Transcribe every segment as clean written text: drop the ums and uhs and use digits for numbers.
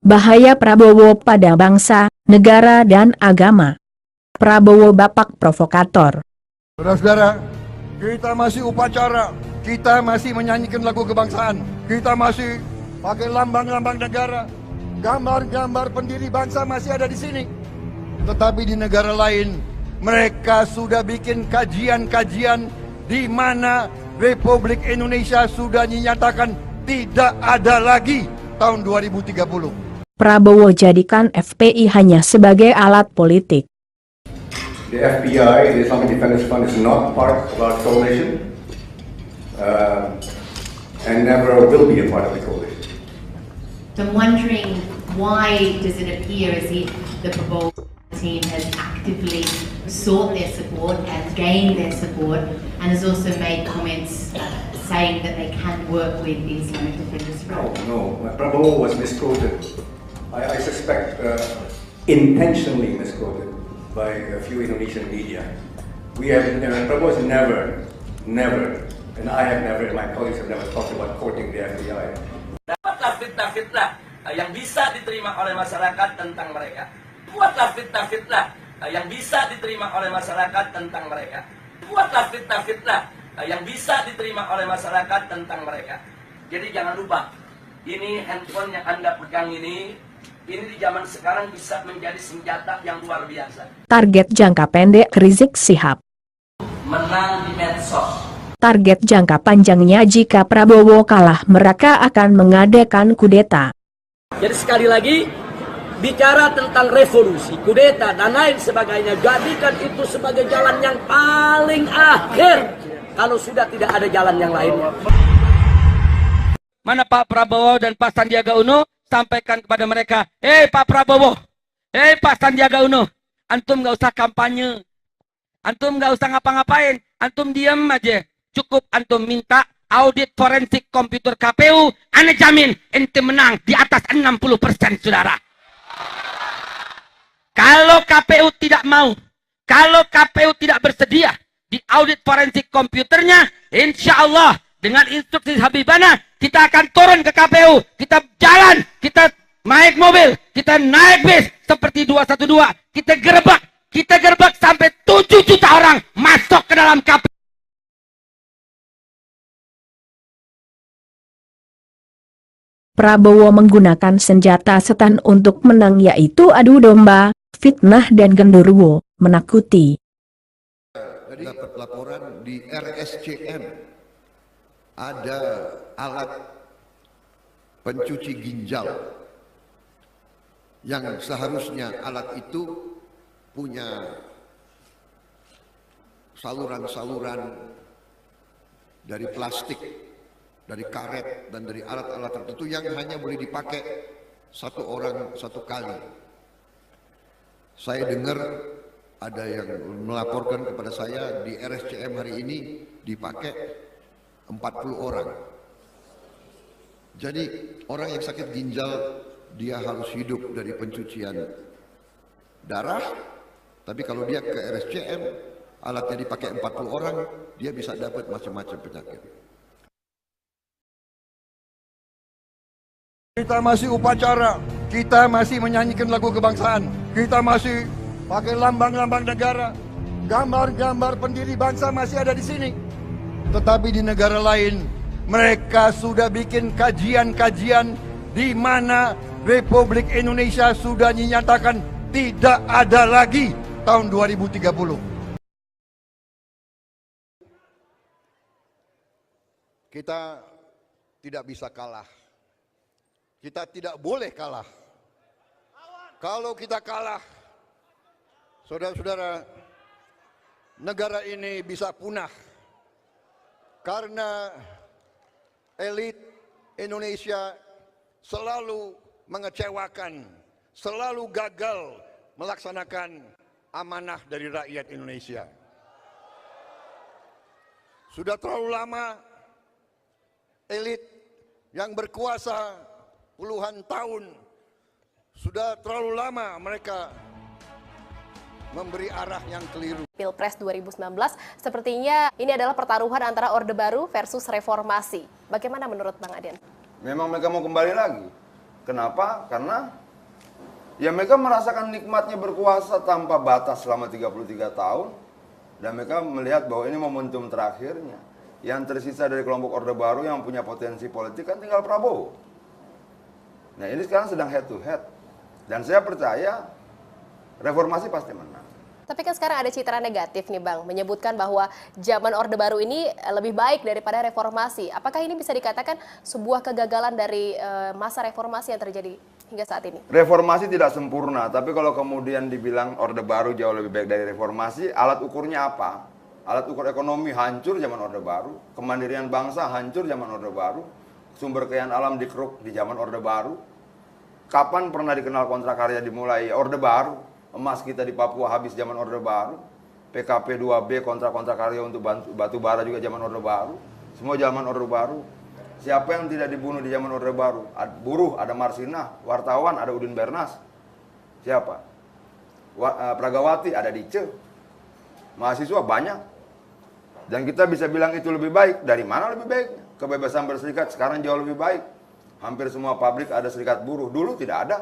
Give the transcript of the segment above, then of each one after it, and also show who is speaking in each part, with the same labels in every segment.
Speaker 1: Bahaya Prabowo pada bangsa, negara dan agama. Prabowo bapak provokator.
Speaker 2: Saudara-saudara, kita masih upacara, kita masih menyanyikan lagu kebangsaan, kita masih pakai lambang-lambang negara, gambar-gambar pendiri bangsa masih ada di sini. Tetapi di negara lain, mereka sudah bikin kajian-kajian di mana Republik Indonesia sudah dinyatakan tidak ada lagi tahun 2030.
Speaker 1: Prabowo jadikan FPI hanya sebagai alat politik.
Speaker 3: The FBI, the Islamic Defense Fund, is not part of our coalition and never will be a part of the coalition.
Speaker 4: So I'm wondering, why does it appear as if the Prabowo team has actively sought their support and gained their support, and has also made comments saying that they can work with the Islamic Defenders Front?
Speaker 3: No, Prabowo was misquoted. I suspect intentionally misquoted by a few Indonesian media. Prabowo has never, and I have never, and my colleagues have never talked about courting the FBI.
Speaker 5: Buatlah fitnah-fitnah yang bisa diterima oleh masyarakat tentang mereka. Buatlah fitnah-fitnah yang bisa diterima oleh masyarakat tentang mereka. Buatlah fitnah-fitnah yang bisa diterima oleh masyarakat tentang mereka. Jadi jangan lupa, ini handphone yang Anda pegang ini di zaman sekarang bisa menjadi senjata yang luar biasa.
Speaker 1: Target jangka pendek Rizik Syihab.
Speaker 5: Menang di medsos.
Speaker 1: Target jangka panjangnya jika Prabowo kalah, mereka akan mengadakan kudeta.
Speaker 5: Jadi sekali lagi, bicara tentang revolusi, kudeta, dan lain sebagainya, jadikan itu sebagai jalan yang paling akhir. Kalau sudah tidak ada jalan yang lainnya. Mana Pak Prabowo dan Pak Sandiaga Uno? Sampaikan kepada mereka, Pak Prabowo, Pak Sandiaga Uno, antum nggak usah kampanye, antum nggak usah ngapa-ngapain, antum diam aja. Cukup antum minta audit forensik komputer KPU, ane jamin ente menang di atas 60%, saudara. Kalau KPU tidak mau, kalau KPU tidak bersedia di audit forensik komputernya, insya Allah dengan instruksi Habibana, kita akan turun ke KPU, kita jalan, kita naik mobil, kita naik bis seperti 212, kita gerbak sampai 7 juta orang masuk ke dalam KPU.
Speaker 1: Prabowo menggunakan senjata setan untuk menang, yaitu adu domba, fitnah dan genderuwo, menakuti.
Speaker 2: Dapat laporan di RSCM ada alat pencuci ginjal yang seharusnya alat itu punya saluran-saluran dari plastik, dari karet, dan dari alat-alat tertentu yang hanya boleh dipakai satu orang satu kali. Saya dengar ada yang melaporkan kepada saya di RSCM hari ini dipakai 40 orang. Jadi orang yang sakit ginjal dia harus hidup dari pencucian darah, tapi kalau dia ke RSCM alatnya dipakai 40 orang, dia bisa dapat macam-macam penyakit. Kita masih upacara, kita masih menyanyikan lagu kebangsaan, kita masih pakai lambang-lambang negara, gambar-gambar pendiri bangsa masih ada di sini. Tetapi di negara lain, mereka sudah bikin kajian-kajian di mana Republik Indonesia sudah dinyatakan tidak ada lagi tahun 2030. Kita tidak bisa kalah. Kita tidak boleh kalah. Kalau kita kalah, saudara-saudara, negara ini bisa punah. Karena elit Indonesia selalu mengecewakan, selalu gagal melaksanakan amanah dari rakyat Indonesia. Sudah terlalu lama elit yang berkuasa puluhan tahun, sudah terlalu lama mereka memberi arah yang keliru.
Speaker 6: Pilpres 2019 sepertinya ini adalah pertaruhan antara Orde Baru versus reformasi. Bagaimana menurut Bang Adian?
Speaker 7: Memang mereka mau kembali lagi. Kenapa? Karena ya mereka merasakan nikmatnya berkuasa tanpa batas selama 33 tahun. Dan mereka melihat bahwa ini momentum terakhirnya. Yang tersisa dari kelompok Orde Baru yang punya potensi politik kan tinggal Prabowo. Nah ini sekarang sedang head to head. Dan saya percaya reformasi pasti menang.
Speaker 6: Tapi kan sekarang ada citra negatif nih Bang, menyebutkan bahwa zaman Orde Baru ini lebih baik daripada reformasi. Apakah ini bisa dikatakan sebuah kegagalan dari masa reformasi yang terjadi hingga saat ini?
Speaker 7: Reformasi tidak sempurna, tapi kalau kemudian dibilang Orde Baru jauh lebih baik dari reformasi, alat ukurnya apa? Alat ukur ekonomi hancur zaman Orde Baru, kemandirian bangsa hancur zaman Orde Baru, sumber kekayaan alam dikeruk di zaman Orde Baru. Kapan pernah dikenal kontrak karya dimulai? Orde Baru. Emas kita di Papua habis zaman Orde Baru. PKP 2B kontrak-kontrak karya untuk batu bara juga zaman Orde Baru. Semua zaman Orde Baru. Siapa yang tidak dibunuh di zaman Orde Baru? Buruh ada Marsinah, wartawan ada Udin Bernas. Siapa? Pragawati ada Dice. Mahasiswa banyak. Dan kita bisa bilang itu lebih baik. Dari mana lebih baik? Kebebasan berserikat sekarang jauh lebih baik. Hampir semua pabrik ada serikat buruh. Dulu tidak ada.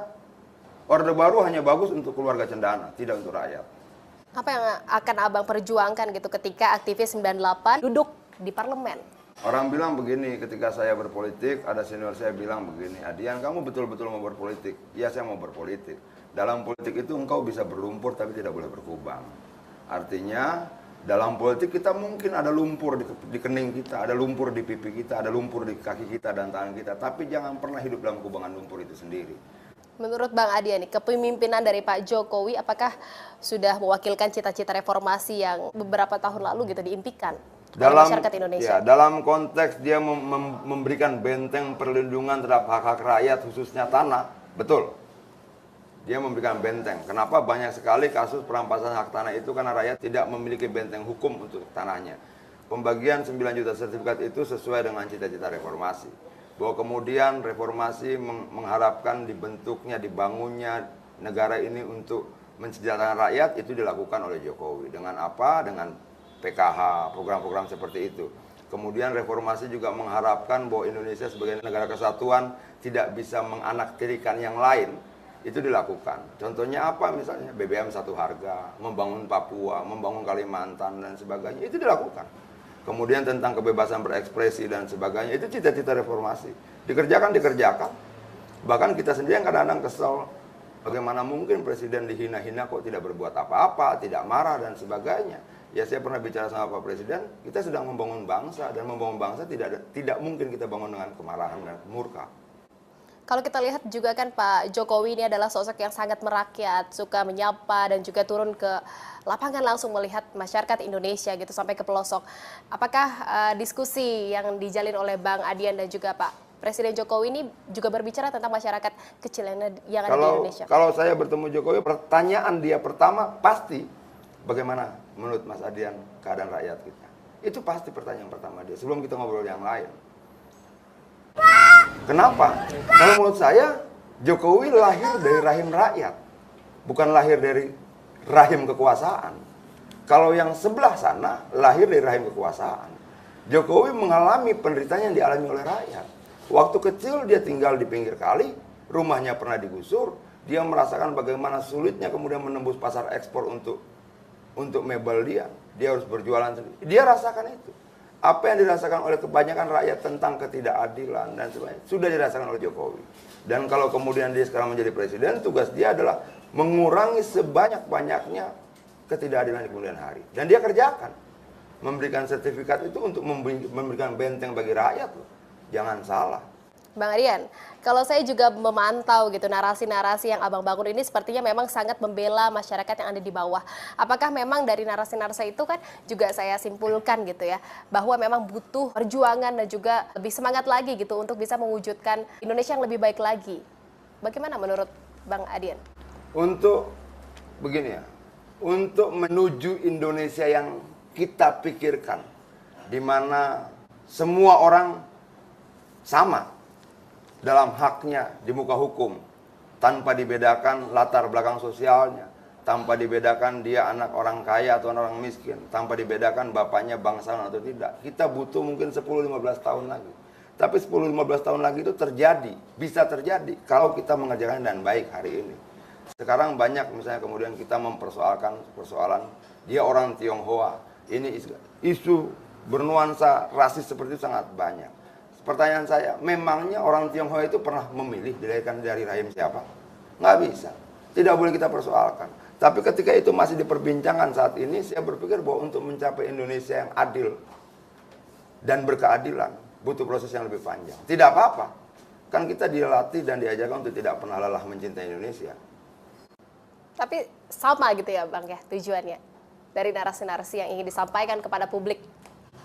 Speaker 7: Orde Baru hanya bagus untuk keluarga cendana, tidak untuk rakyat.
Speaker 6: Apa yang akan Abang perjuangkan gitu ketika aktivis 98 duduk di parlemen?
Speaker 7: Orang bilang begini, ketika saya berpolitik, ada senior saya bilang begini, Adian kamu betul-betul mau berpolitik? Ya saya mau berpolitik. Dalam politik itu engkau bisa berlumpur tapi tidak boleh berkubang. Artinya dalam politik kita mungkin ada lumpur di kening kita, ada lumpur di pipi kita, ada lumpur di kaki kita dan tangan kita. Tapi jangan pernah hidup dalam kubangan lumpur itu sendiri.
Speaker 6: Menurut Bang Adian, kepemimpinan dari Pak Jokowi apakah sudah mewakilkan cita-cita reformasi yang beberapa tahun lalu gitu diimpikan oleh masyarakat Indonesia?
Speaker 7: Ya, dalam konteks dia memberikan benteng perlindungan terhadap hak-hak rakyat khususnya tanah, betul. Dia memberikan benteng. Kenapa banyak sekali kasus perampasan hak tanah itu karena rakyat tidak memiliki benteng hukum untuk tanahnya. Pembagian 9 juta sertifikat itu sesuai dengan cita-cita reformasi. Bahwa kemudian reformasi mengharapkan dibentuknya, dibangunnya negara ini untuk mensejahterakan rakyat, itu dilakukan oleh Jokowi. Dengan apa? Dengan PKH, program-program seperti itu. Kemudian reformasi juga mengharapkan bahwa Indonesia sebagai negara kesatuan tidak bisa menganaktirikan yang lain. Itu dilakukan. Contohnya apa? Misalnya BBM satu harga, membangun Papua, membangun Kalimantan, dan sebagainya. Itu dilakukan. Kemudian tentang kebebasan berekspresi dan sebagainya, itu cita-cita reformasi. Dikerjakan. Bahkan kita sendiri yang kadang-kadang kesel, bagaimana mungkin presiden dihina-hina kok tidak berbuat apa-apa, tidak marah dan sebagainya. Ya saya pernah bicara sama Pak Presiden, kita sedang membangun bangsa, dan membangun bangsa tidak mungkin kita bangun dengan kemarahan dan murka.
Speaker 6: Kalau kita lihat juga kan Pak Jokowi ini adalah sosok yang sangat merakyat, suka menyapa dan juga turun ke lapangan langsung melihat masyarakat Indonesia gitu sampai ke pelosok. Apakah diskusi yang dijalin oleh Bang Adian dan juga Pak Presiden Jokowi ini juga berbicara tentang masyarakat kecil yang ada di Indonesia?
Speaker 7: Kalau saya bertemu Jokowi, pertanyaan dia pertama pasti bagaimana menurut Mas Adian keadaan rakyat kita. Itu pasti pertanyaan pertama dia sebelum kita ngobrol yang lain. Kenapa? Kalau menurut saya, Jokowi lahir dari rahim rakyat, bukan lahir dari rahim kekuasaan. Kalau yang sebelah sana, lahir dari rahim kekuasaan. Jokowi mengalami penderitaan yang dialami oleh rakyat. Waktu kecil dia tinggal di pinggir kali, rumahnya pernah digusur, dia merasakan bagaimana sulitnya kemudian menembus pasar ekspor untuk mebel dia. Dia harus berjualan sendiri. Dia rasakan itu. Apa yang dirasakan oleh kebanyakan rakyat tentang ketidakadilan dan sebagainya sudah dirasakan oleh Jokowi. Dan kalau kemudian dia sekarang menjadi presiden, tugas dia adalah mengurangi sebanyak-banyaknya ketidakadilan di kemudian hari. Dan dia kerjakan. Memberikan sertifikat itu untuk memberikan benteng bagi rakyat. Jangan salah.
Speaker 6: Bang Adian, kalau saya juga memantau gitu narasi-narasi yang Abang bangun ini sepertinya memang sangat membela masyarakat yang ada di bawah. Apakah memang dari narasi-narasi itu kan juga saya simpulkan gitu ya, bahwa memang butuh perjuangan dan juga lebih semangat lagi gitu untuk bisa mewujudkan Indonesia yang lebih baik lagi. Bagaimana menurut Bang Adian?
Speaker 7: Untuk begini ya, untuk menuju Indonesia yang kita pikirkan, di mana semua orang sama dalam haknya di muka hukum, tanpa dibedakan latar belakang sosialnya, tanpa dibedakan dia anak orang kaya atau orang miskin, tanpa dibedakan bapaknya bangsawan atau tidak. Kita butuh mungkin 10-15 tahun lagi. Tapi 10-15 tahun lagi itu terjadi, bisa terjadi kalau kita mengerjakan dengan baik hari ini. Sekarang banyak misalnya kemudian kita mempersoalkan persoalan dia orang Tionghoa. Ini isu bernuansa rasis seperti itu sangat banyak. Pertanyaan saya, memangnya orang Tionghoa itu pernah memilih dilahirkan dari rahim siapa? Nggak bisa. Tidak boleh kita persoalkan. Tapi ketika itu masih diperbincangkan saat ini, saya berpikir bahwa untuk mencapai Indonesia yang adil dan berkeadilan, butuh proses yang lebih panjang. Tidak apa-apa. Kan kita dilatih dan diajarkan untuk tidak pernah lelah mencintai Indonesia.
Speaker 6: Tapi sama gitu ya Bang ya tujuannya dari narasi-narasi yang ingin disampaikan kepada publik.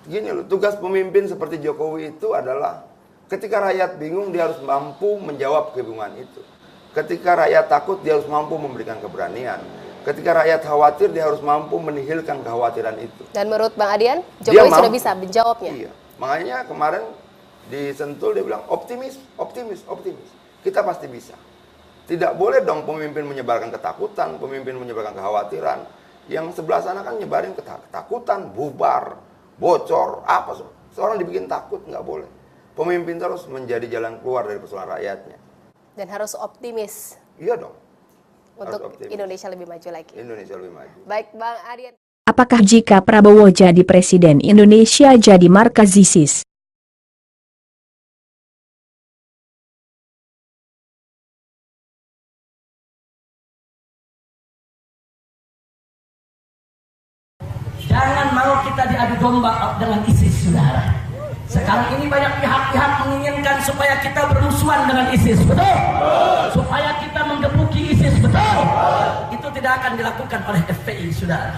Speaker 7: Gini loh, tugas pemimpin seperti Jokowi itu adalah ketika rakyat bingung dia harus mampu menjawab kebingungan itu. Ketika rakyat takut dia harus mampu memberikan keberanian. Ketika rakyat khawatir dia harus mampu menihilkan kekhawatiran itu.
Speaker 6: Dan menurut Bang Adian, Jokowi sudah bisa menjawabnya.
Speaker 7: Iya. Makanya kemarin di Sentul dia bilang optimis, optimis, optimis. Kita pasti bisa. Tidak boleh dong pemimpin menyebarkan ketakutan, pemimpin menyebarkan kekhawatiran. Yang sebelah sana kan nyebarin ketakutan, bubar, bocor, apa. Seorang dibikin takut, nggak boleh. Pemimpin terus menjadi jalan keluar dari persoalan rakyatnya.
Speaker 6: Dan harus optimis.
Speaker 7: Iya dong.
Speaker 6: Untuk Indonesia lebih maju lagi.
Speaker 7: Indonesia lebih maju.
Speaker 6: Baik Bang Adian.
Speaker 1: Apakah jika Prabowo jadi presiden Indonesia jadi markas ISIS?
Speaker 5: Jangan mau kita diadu domba dengan ISIS, saudara. Sekarang ini banyak pihak-pihak menginginkan supaya kita bermusuhan dengan ISIS, betul? Supaya kita menggebuki ISIS, betul? Itu tidak akan dilakukan oleh FPI, saudara.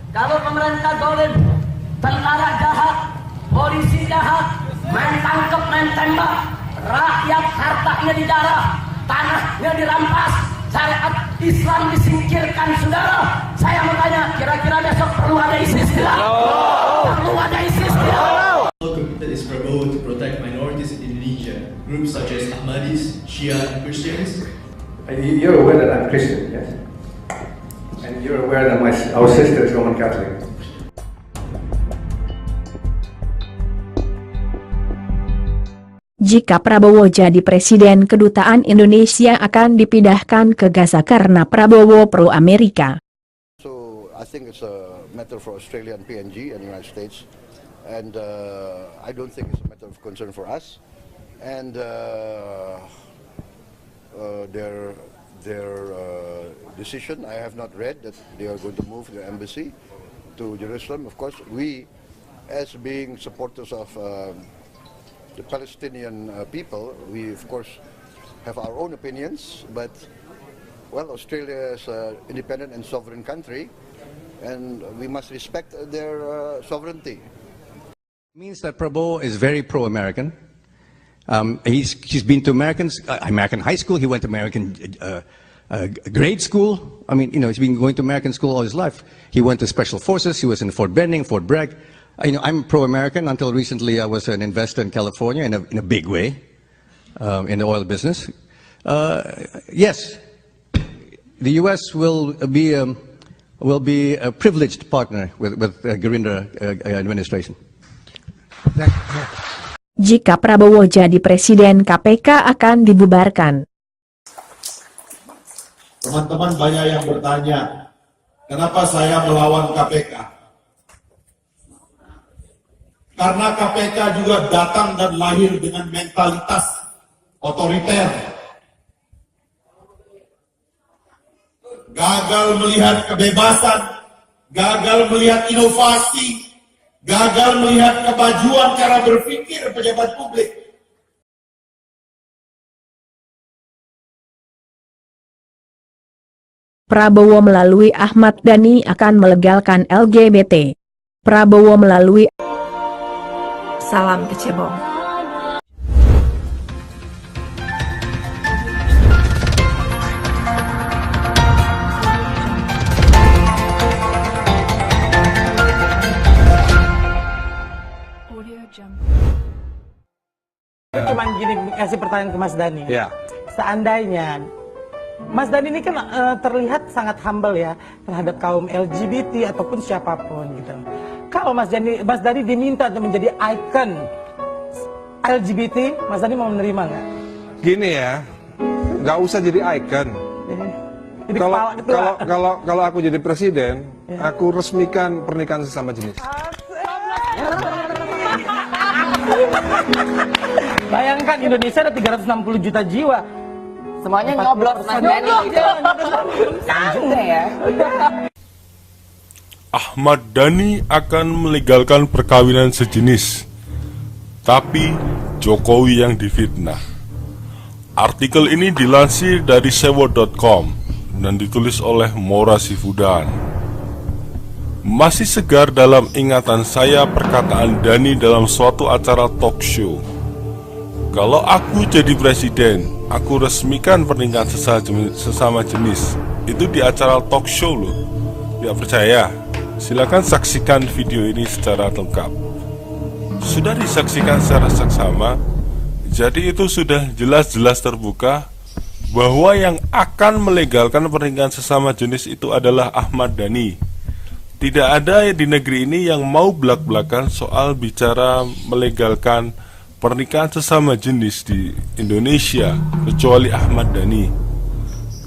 Speaker 5: Kalau pemerintah zalim, tentara jahat, polisi jahat, main tangkap, main tembak, rakyat hartanya dijarah, tanahnya dirampas, syariat Islam disingkirkan, saudara. Saya mau tanya, kira-kira besok perlu ada ISIS tidak? Perlu ada ISIS tidak?
Speaker 8: Committed is Prabowo to protect minorities in Indonesia, groups such as Ahmadis, Shia, and Christians.
Speaker 3: You're aware that I'm Christian, yes? And you're aware that our sister is Roman Catholic.
Speaker 1: Jika Prabowo jadi presiden, kedutaan Indonesia akan dipindahkan ke Gaza karena Prabowo pro-Amerika.
Speaker 2: So I think it's a matter for Australia and PNG and the United States. And I don't think it's a matter of concern for us. And their decision, I have not read that they are going to move the embassy to Jerusalem. Of course, we, as being supporters of the Palestinian people, we of course have our own opinions. But well, Australia is an independent and sovereign country, and we must respect their sovereignty.
Speaker 9: Means that Prabowo is very pro-American. He's been to American high school. He went to American grade school. I mean, you know, he's been going to American school all his life. He went to Special Forces. He was in Fort Benning, Fort Bragg. You know, I'm pro-American. Until recently, I was an investor in California in a big way, in the oil business. Yes, the U.S. will be a privileged partner with Gerindra administration.
Speaker 1: Jika Prabowo jadi presiden, KPK akan dibubarkan.
Speaker 10: Teman-teman banyak yang bertanya, kenapa saya melawan KPK? Karena KPK juga datang dan lahir dengan mentalitas otoriter. Gagal melihat kebebasan, gagal melihat inovasi, gagal melihat kemajuan cara berpikir pejabat publik.
Speaker 1: Prabowo melalui Ahmad Dhani akan melegalkan LGBT. Prabowo melalui Salam Kecebong.
Speaker 11: Cuman gini, kasih pertanyaan ke Mas Dhani.
Speaker 12: Ya.
Speaker 11: Seandainya Mas Dhani ini kan terlihat sangat humble ya terhadap kaum LGBT ataupun siapapun gitu. Kalau Mas Dhani diminta untuk menjadi LGBT, Mas Dhani mau menerima nggak?
Speaker 12: Gini ya, nggak usah jadi icon.
Speaker 11: Jadi kepala ketua.
Speaker 12: Kalau aku jadi presiden, aku resmikan pernikahan sesama jenis.
Speaker 11: Bayangkan Indonesia ada 360 juta jiwa.
Speaker 13: Semuanya nyoblok Mas Dhani gitu. Juga ya.
Speaker 14: Ahmad Dhani akan melegalkan perkawinan sejenis, tapi Jokowi yang difitnah. Artikel ini dilansir dari sewo.com dan ditulis oleh Mora Sifudan. Masih segar dalam ingatan saya perkataan Dhani dalam suatu acara talk show. Kalau aku jadi presiden, aku resmikan pernikahan sesama jenis. Itu di acara talk show loh. Tidak percaya? Silakan saksikan video ini secara lengkap. Sudah disaksikan secara saksama, jadi itu sudah jelas-jelas terbuka bahwa yang akan melegalkan pernikahan sesama jenis itu adalah Ahmad Dhani. Tidak ada di negeri ini yang mau belak-belakan soal bicara melegalkan pernikahan sesama jenis di Indonesia kecuali Ahmad Dhani.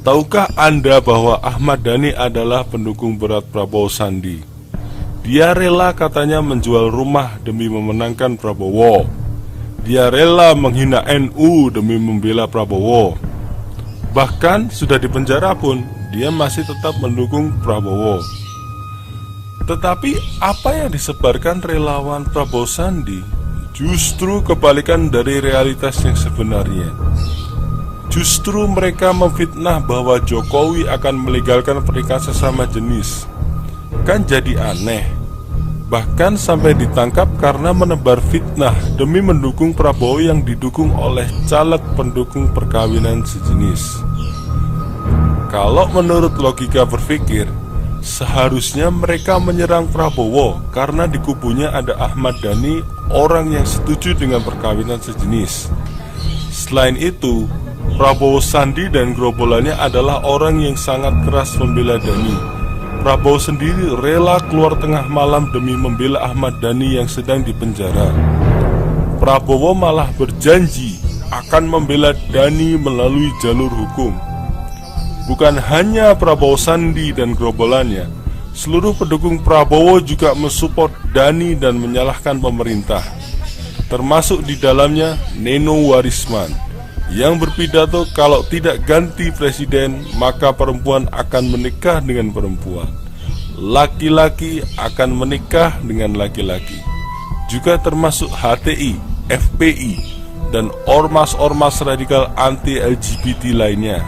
Speaker 14: Tahukah Anda bahwa Ahmad Dhani adalah pendukung berat Prabowo Sandi? Dia rela katanya menjual rumah demi memenangkan Prabowo. Dia rela menghina NU demi membela Prabowo. Bahkan sudah dipenjara pun dia masih tetap mendukung Prabowo. Tetapi apa yang disebarkan relawan Prabowo Sandi justru kebalikan dari realitas yang sebenarnya. Justru mereka memfitnah bahwa Jokowi akan melegalkan pernikahan sesama jenis. Kan jadi aneh. Bahkan sampai ditangkap karena menebar fitnah demi mendukung Prabowo yang didukung oleh caleg pendukung perkawinan sejenis. Kalau menurut logika berpikir, seharusnya mereka menyerang Prabowo karena di kubunya ada Ahmad Dhani, orang yang setuju dengan perkawinan sejenis. Selain itu, Prabowo Sandi dan gerombolannya adalah orang yang sangat keras membela Dhani. Prabowo sendiri rela keluar tengah malam demi membela Ahmad Dhani yang sedang dipenjara. Prabowo malah berjanji akan membela Dhani melalui jalur hukum. Bukan hanya Prabowo Sandi dan gerombolannya, seluruh pendukung Prabowo juga mensupport Dhani dan menyalahkan pemerintah. Termasuk di dalamnya Neno Warisman yang berpidato kalau tidak ganti presiden maka perempuan akan menikah dengan perempuan, laki-laki akan menikah dengan laki-laki. Juga termasuk HTI, FPI, dan ormas-ormas radikal anti-LGBT lainnya.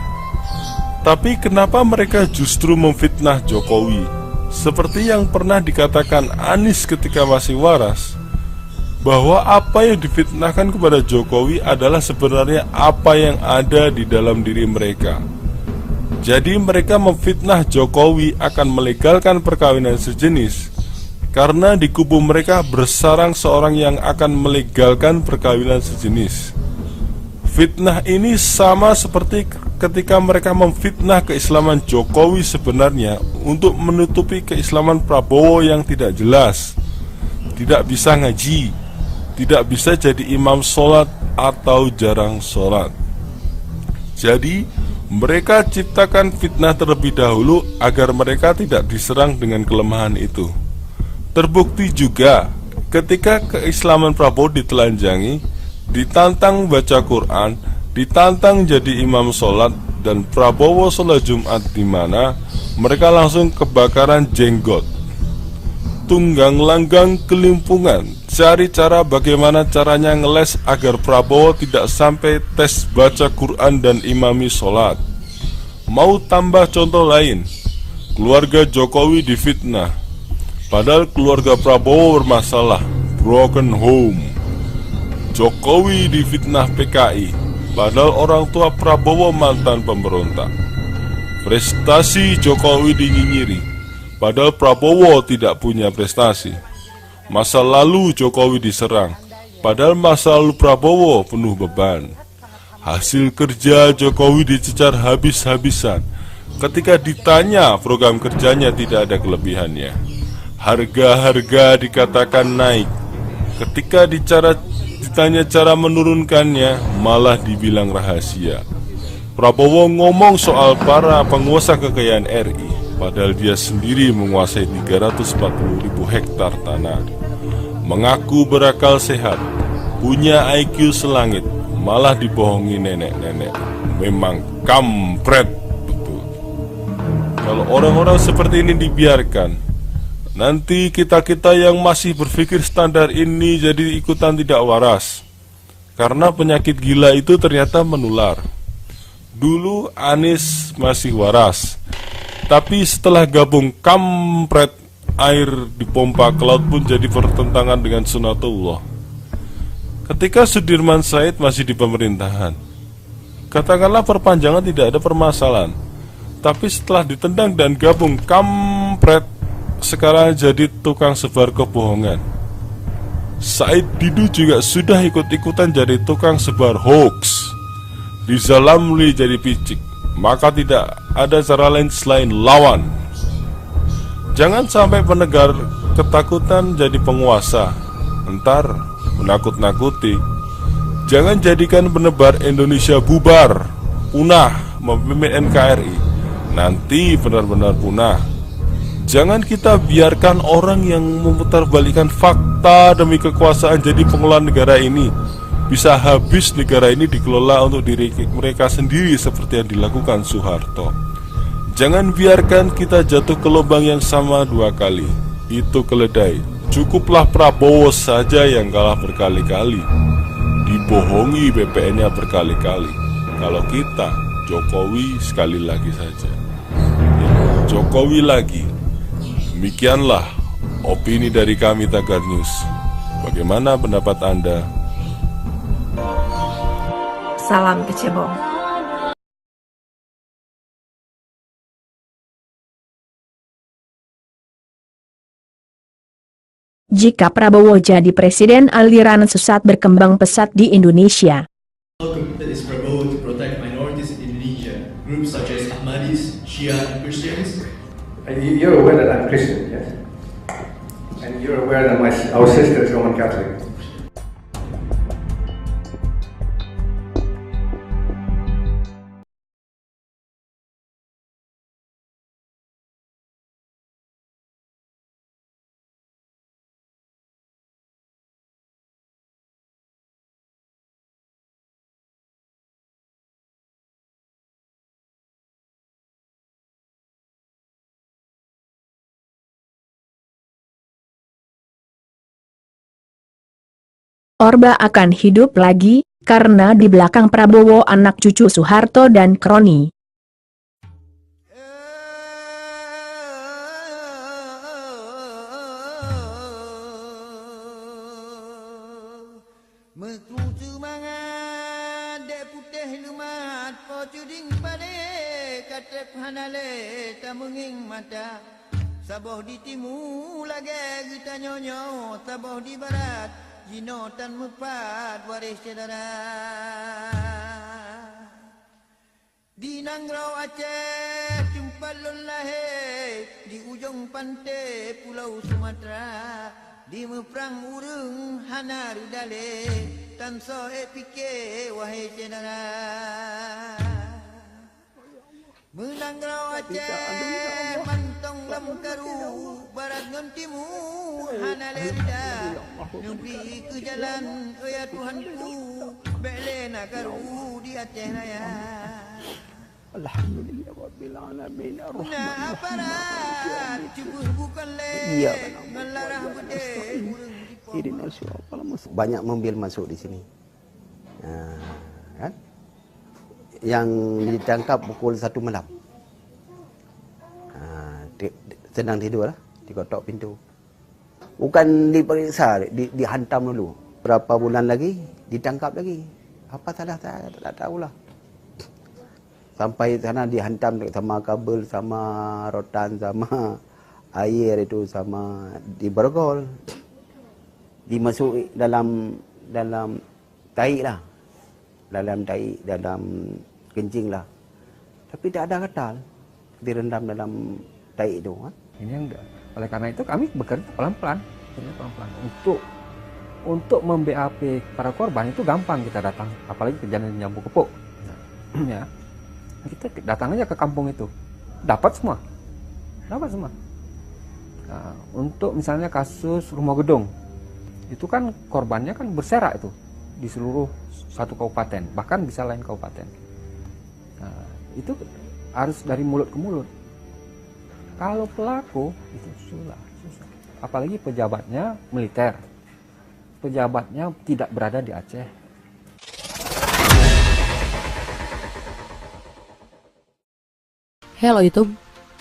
Speaker 14: Tapi kenapa mereka justru memfitnah Jokowi? Seperti yang pernah dikatakan Anies ketika masih waras, bahwa apa yang difitnahkan kepada Jokowi adalah sebenarnya apa yang ada di dalam diri mereka. Jadi mereka memfitnah Jokowi akan melegalkan perkawinan sejenis karena di kubu mereka bersarang seorang yang akan melegalkan perkawinan sejenis. Fitnah ini sama seperti ketika mereka memfitnah keislaman Jokowi sebenarnya untuk menutupi keislaman Prabowo yang tidak jelas, tidak bisa ngaji, tidak bisa jadi imam sholat atau jarang sholat. Jadi mereka ciptakan fitnah terlebih dahulu agar mereka tidak diserang dengan kelemahan itu. Terbukti juga ketika keislaman Prabowo ditelanjangi, ditantang baca Quran, ditantang jadi imam sholat, dan Prabowo sholat Jumat di mana mereka langsung kebakaran jenggot. Tunggang langgang kelimpungan, cari cara bagaimana caranya ngeles agar Prabowo tidak sampai tes baca Quran dan imami sholat. Mau tambah contoh lain, keluarga Jokowi difitnah, padahal keluarga Prabowo bermasalah, broken home. Jokowi difitnah PKI, padahal orang tua Prabowo mantan pemberontak. Prestasi Jokowi dinyinyiri, padahal Prabowo tidak punya prestasi. Masa lalu Jokowi diserang, padahal masa lalu Prabowo penuh beban. Hasil kerja Jokowi dicecar habis-habisan. Ketika ditanya program kerjanya tidak ada kelebihannya. Harga-harga dikatakan naik. Ketika ditanya cara menurunkannya, malah dibilang rahasia. Prabowo ngomong soal para penguasa kekayaan RI, padahal dia sendiri menguasai 340.000 hektar tanah. Mengaku berakal sehat, punya IQ selangit, malah dibohongi nenek-nenek. Memang kampret betul. Kalau orang-orang seperti ini dibiarkan, nanti kita-kita yang masih berpikir standar ini jadi ikutan tidak waras. Karena penyakit gila itu ternyata menular. Dulu Anies masih waras, tapi setelah gabung kampret, air dipompa ke laut pun jadi pertentangan dengan sunatullah. Ketika Sudirman Said masih di pemerintahan, katakanlah perpanjangan tidak ada permasalahan. Tapi setelah ditendang dan gabung kampret, sekarang jadi tukang sebar kebohongan. Said Didu juga sudah ikut-ikutan jadi tukang sebar hoax. Rizal Ramli jadi picik, maka tidak ada cara lain selain lawan. Jangan sampai penegak ketakutan jadi penguasa, entar menakut-nakuti. Jangan jadikan penebar Indonesia bubar, punah, memimpin NKRI, nanti benar-benar punah. Jangan kita biarkan orang yang memutarbalikkan fakta demi kekuasaan jadi pengelola negara ini. Bisa habis negara ini dikelola untuk diri mereka sendiri seperti yang dilakukan Soeharto. Jangan biarkan kita jatuh ke lubang yang sama 2 kali. Itu keledai. Cukuplah Prabowo saja yang kalah berkali-kali, dibohongi BPN-nya berkali-kali. Kalau kita, Jokowi sekali lagi saja. Jokowi lagi. Demikianlah opini dari kami Tagar News. Bagaimana pendapat Anda?
Speaker 15: Salam kecebong.
Speaker 1: Jika Prabowo jadi presiden, aliran sesat berkembang pesat di Indonesia.
Speaker 8: That is Prabowo to protect minorities in Indonesia. Groups such as Ahmadis, Shia, and Christians.
Speaker 3: You're aware that I'm Christian, yes? And you're aware that our sister is Roman Catholic.
Speaker 1: Orba akan hidup lagi, karena di belakang Prabowo anak cucu Soeharto dan kroni.
Speaker 16: Saboh di timur lagi kita nyonyo, saboh di barat Jino tan mepat waris saudara. Di Nangrau Aceh Cumpalun Lahir, di ujung pantai Pulau Sumatera, di Meprang Urung Hanar Dale, tan so fikir wahai saudara. Menangrau Aceh Mantong Lemkaru, barat ngon timur Hana Lerda, nubi ke jalan oh ya Tuhanku, belena karu di Aceh Raya.
Speaker 17: Alhamdulillah Rabbil Alamin Ar-Rahman
Speaker 16: Nah aparat cubuh bukan le, ngelarah bede.
Speaker 17: Banyak mobil masuk di sini, kan? Yang ditangkap pukul 1 malam, sedang tidur lah, dikotok pintu. Bukan diperiksa, dihantam dulu. Berapa bulan lagi ditangkap lagi. Apa salah saya tak tahulah. Sampai sana dihantam sama kabel, sama rotan, sama air itu, sama diborgol, dimasuk dalam tai lah, dalam tai, dalam kencing lah. Tapi tak ada katal, direndam dalam tai itu.
Speaker 18: Ini enggak. Oleh karena itu kami bekerja pelan-pelan untuk untuk mem-BAP para korban itu gampang kita datang, apalagi kejadian Jambu Kepuk. Ya, kita datang aja ke kampung itu, dapat semua. Nah, untuk misalnya kasus Rumah Gedung, itu kan korbannya kan berserak itu di seluruh satu kabupaten, bahkan bisa lain kabupaten. Nah, itu harus dari mulut ke mulut. Kalau pelaku itu susah. Apalagi pejabatnya militer, pejabatnya tidak berada di Aceh.
Speaker 19: Hello YouTube,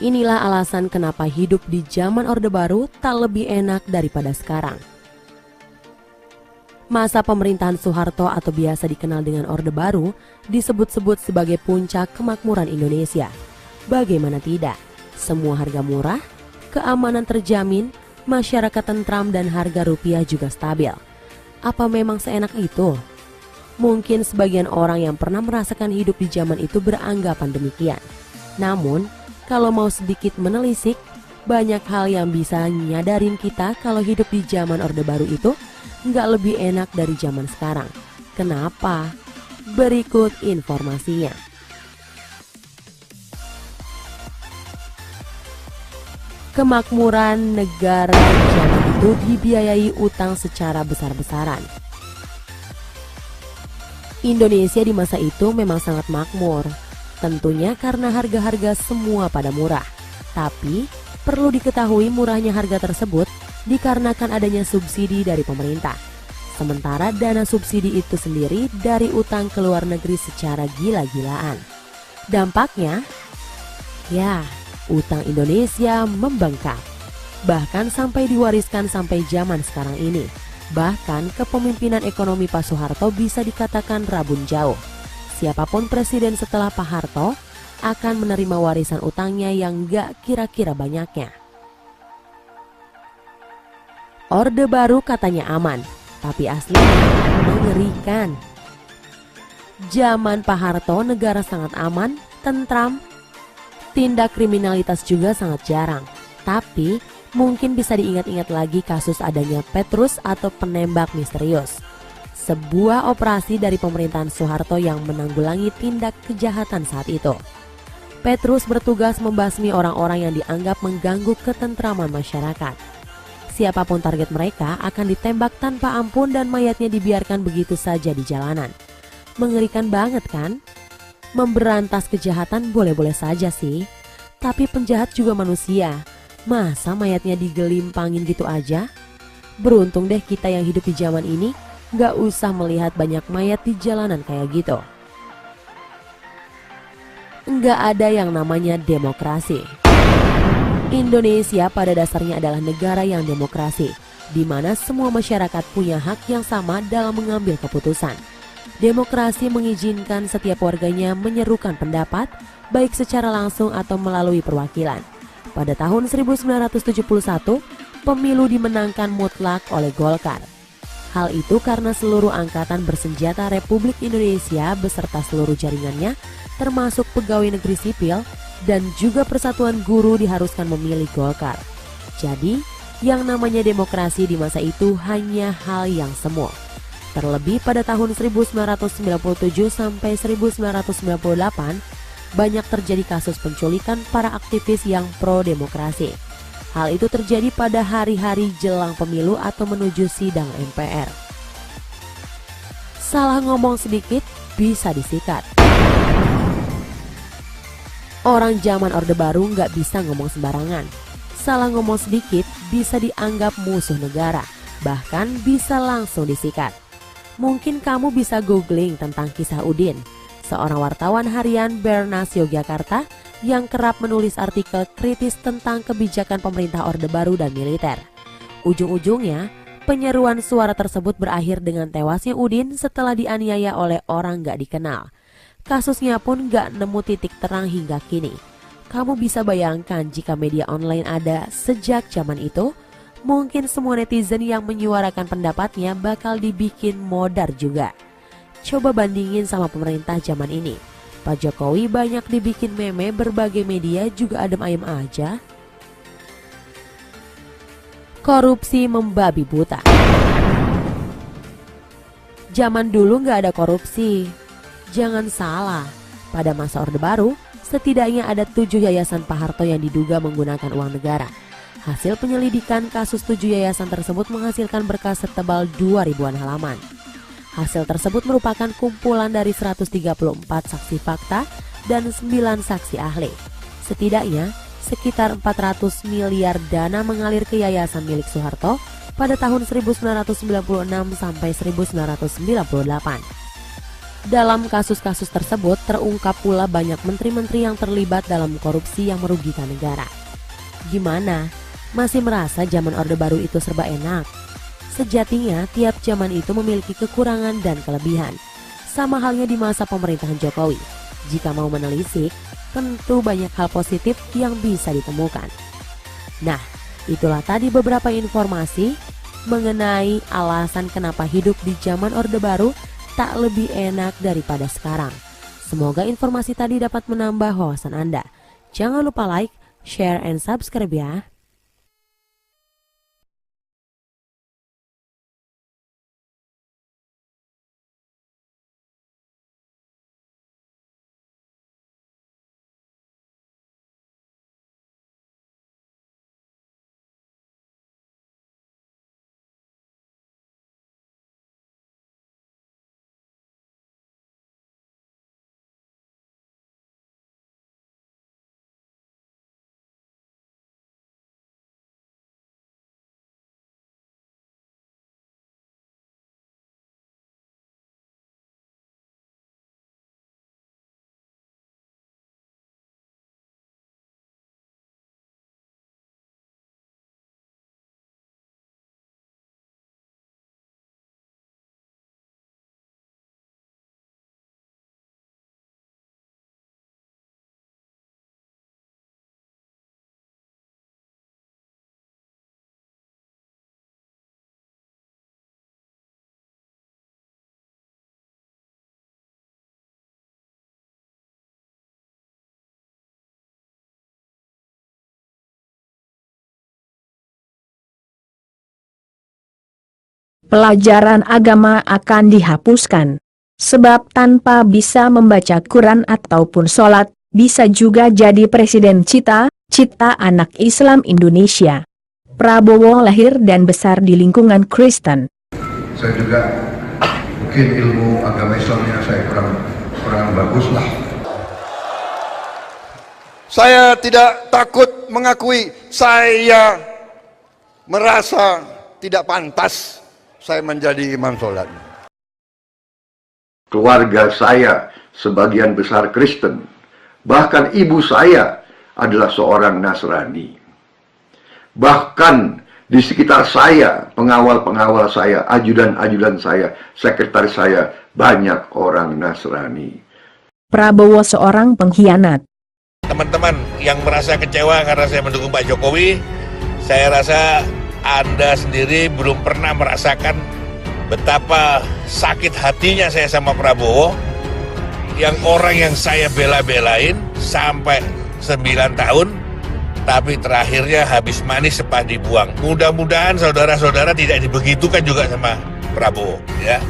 Speaker 19: inilah alasan kenapa hidup di zaman Orde Baru tak lebih enak daripada sekarang. Masa pemerintahan Soeharto atau biasa dikenal dengan Orde Baru disebut-sebut sebagai puncak kemakmuran Indonesia. Bagaimana tidak? Semua harga murah, keamanan terjamin, masyarakat tentram dan harga rupiah juga stabil. Apa memang seenak itu? Mungkin sebagian orang yang pernah merasakan hidup di zaman itu beranggapan demikian. Namun, kalau mau sedikit menelisik, banyak hal yang bisa nyadarin kita kalau hidup di zaman Orde Baru itu nggak lebih enak dari zaman sekarang. Kenapa? Berikut informasinya. Kemakmuran negara zaman itu dibiayai utang secara besar-besaran. Indonesia di masa itu memang sangat makmur, tentunya karena harga-harga semua pada murah. Tapi perlu diketahui murahnya harga tersebut dikarenakan adanya subsidi dari pemerintah. Sementara dana subsidi itu sendiri dari utang ke luar negeri secara gila-gilaan. Dampaknya, ya, utang Indonesia membengkak, bahkan sampai diwariskan sampai zaman sekarang ini. Bahkan kepemimpinan ekonomi Pak Soeharto bisa dikatakan rabun jauh. Siapapun presiden setelah Pak Harto akan menerima warisan utangnya yang gak kira-kira banyaknya. Orde Baru katanya aman, tapi aslinya mengerikan. Zaman Pak Harto negara sangat aman, tentram, tindak kriminalitas juga sangat jarang. Tapi mungkin bisa diingat-ingat lagi kasus adanya Petrus atau penembak misterius. Sebuah operasi dari pemerintahan Soeharto yang menanggulangi tindak kejahatan saat itu. Petrus bertugas membasmi orang-orang yang dianggap mengganggu ketentraman masyarakat. Siapapun target mereka akan ditembak tanpa ampun dan mayatnya dibiarkan begitu saja di jalanan. Mengerikan banget kan? Memberantas kejahatan boleh-boleh saja sih, tapi penjahat juga manusia. Masa mayatnya digelimpangin gitu aja? Beruntung deh kita yang hidup di zaman ini gak usah melihat banyak mayat di jalanan kayak gitu. Nggak ada yang namanya demokrasi. Indonesia pada dasarnya adalah negara yang demokrasi, di mana semua masyarakat punya hak yang sama dalam mengambil keputusan. Demokrasi mengizinkan setiap warganya menyerukan pendapat, baik secara langsung atau melalui perwakilan. Pada tahun 1971, pemilu dimenangkan mutlak oleh Golkar. Hal itu karena seluruh angkatan bersenjata Republik Indonesia beserta seluruh jaringannya, termasuk pegawai negeri sipil dan juga Persatuan Guru diharuskan memilih Golkar. Jadi, yang namanya demokrasi di masa itu hanya hal yang semu. Terlebih pada tahun 1997 sampai 1998, banyak terjadi kasus penculikan para aktivis yang pro-demokrasi. Hal itu terjadi pada hari-hari jelang pemilu atau menuju sidang MPR. Salah ngomong sedikit bisa disikat. Orang zaman Orde Baru nggak bisa ngomong sembarangan. Salah ngomong sedikit bisa dianggap musuh negara, bahkan bisa langsung disikat. Mungkin kamu bisa googling tentang kisah Udin, seorang wartawan harian Bernas Yogyakarta yang kerap menulis artikel kritis tentang kebijakan pemerintah Orde Baru dan militer. Ujung-ujungnya, penyeruan suara tersebut berakhir dengan tewasnya Udin setelah dianiaya oleh orang gak dikenal. Kasusnya pun gak nemu titik terang hingga kini. Kamu bisa bayangkan jika media online ada sejak zaman itu, mungkin semua netizen yang menyuarakan pendapatnya bakal dibikin modar juga. Coba bandingin sama pemerintah zaman ini. Pak Jokowi banyak dibikin meme, berbagai media juga adem ayem aja. Korupsi membabi buta. Zaman dulu nggak ada korupsi. Jangan salah, pada masa Orde Baru, setidaknya ada 7 yayasan Pak Harto yang diduga menggunakan uang negara. Hasil penyelidikan kasus 7 yayasan tersebut menghasilkan berkas setebal 2.000-an halaman. Hasil tersebut merupakan kumpulan dari 134 saksi fakta dan 9 saksi ahli. Setidaknya, sekitar 400 miliar dana mengalir ke yayasan milik Soeharto pada tahun 1996 sampai 1998. Dalam kasus-kasus tersebut terungkap pula banyak menteri-menteri yang terlibat dalam korupsi yang merugikan negara. Gimana? Masih merasa zaman Orde Baru itu serba enak? Sejatinya tiap zaman itu memiliki kekurangan dan kelebihan. Sama halnya di masa pemerintahan Jokowi. Jika mau menelisik, tentu banyak hal positif yang bisa ditemukan. Nah, itulah tadi beberapa informasi mengenai alasan kenapa hidup di zaman Orde Baru tak lebih enak daripada sekarang. Semoga informasi tadi dapat menambah wawasan Anda. Jangan lupa like, share, and subscribe ya.
Speaker 1: Pelajaran agama akan dihapuskan. Sebab tanpa bisa membaca Quran ataupun sholat, bisa juga jadi presiden cita-cita anak Islam Indonesia. Prabowo lahir dan besar di lingkungan Kristen.
Speaker 2: Saya juga mungkin ilmu agama Islamnya saya kurang bagus lah. Saya tidak takut mengakui saya merasa tidak pantas saya menjadi imam sholat.
Speaker 20: Keluarga saya sebagian besar Kristen. Bahkan ibu saya adalah seorang Nasrani. Bahkan di sekitar saya, pengawal-pengawal saya, ajudan-ajudan saya, sekretaris saya, banyak orang Nasrani.
Speaker 1: Prabowo seorang pengkhianat.
Speaker 21: Teman-teman yang merasa kecewa karena saya mendukung Pak Jokowi, saya rasa Anda sendiri belum pernah merasakan betapa sakit hatinya saya sama Prabowo, yang orang yang saya bela-belain sampai 9 tahun, tapi terakhirnya habis manis sepah dibuang. Mudah-mudahan saudara-saudara tidak dibegitukan juga sama Prabowo, ya.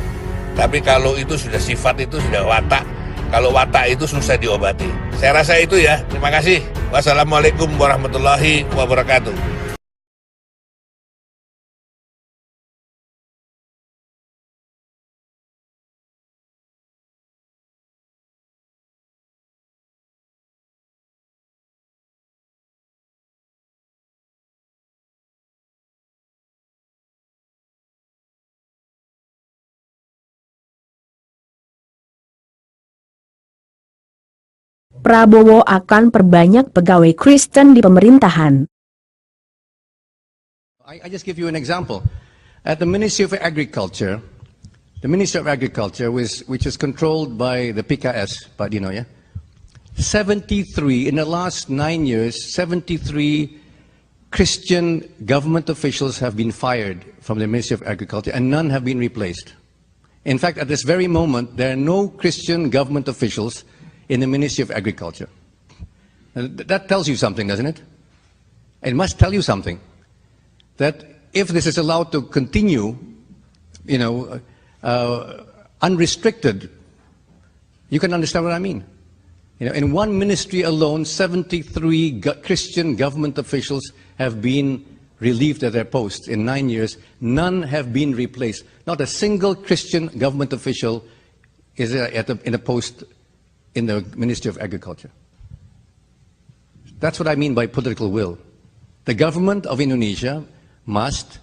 Speaker 21: Tapi kalau itu sudah sifat, itu sudah watak. Kalau watak itu susah diobati. Saya rasa itu ya. Terima kasih. Wassalamualaikum warahmatullahi wabarakatuh.
Speaker 1: Prabowo akan perbanyak pegawai Kristen di pemerintahan.
Speaker 9: I just give you an example. At the Ministry of Agriculture, which is controlled by the PKS, Pak Dino, yeah? 73, in the last 9 years, 73 Christian government officials have been fired from the Ministry of Agriculture, and none have been replaced. In fact, at this very moment, there are no Christian government officials in the Ministry of Agriculture. That tells you something, doesn't it? It must tell you something. That if this is allowed to continue, unrestricted, you can understand what I mean. You know, in one ministry alone, 73 Christian government officials have been relieved of their posts in 9 years. None have been replaced. Not a single Christian government official is in a post in the Ministry of Agriculture. That's what I mean by political will. The government of Indonesia must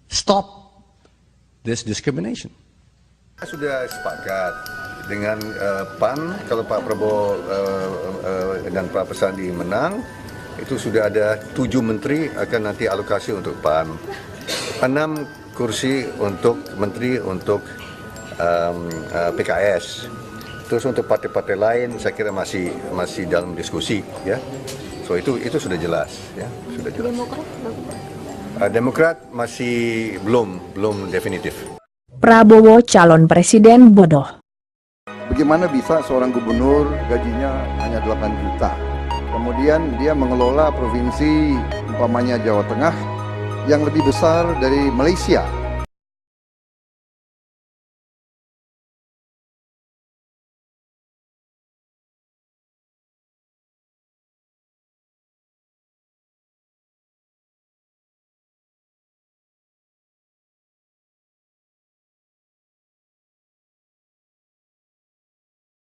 Speaker 9: stop this discrimination.
Speaker 4: Sudah sepakat dengan PAN, kalau Pak Prabowo dan Pak Sandi menang, itu sudah ada 7 menteri akan nanti alokasi untuk PAN, 6 kursi untuk menteri untuk PKS. Terus untuk partai-partai lain saya kira masih dalam diskusi, ya. So itu sudah jelas, ya, sudah jelas. Demokrat masih belum definitif.
Speaker 1: Prabowo calon presiden bodoh.
Speaker 2: Bagaimana bisa seorang gubernur gajinya hanya 8 juta? Kemudian dia mengelola provinsi umpamanya Jawa Tengah yang lebih besar dari Malaysia.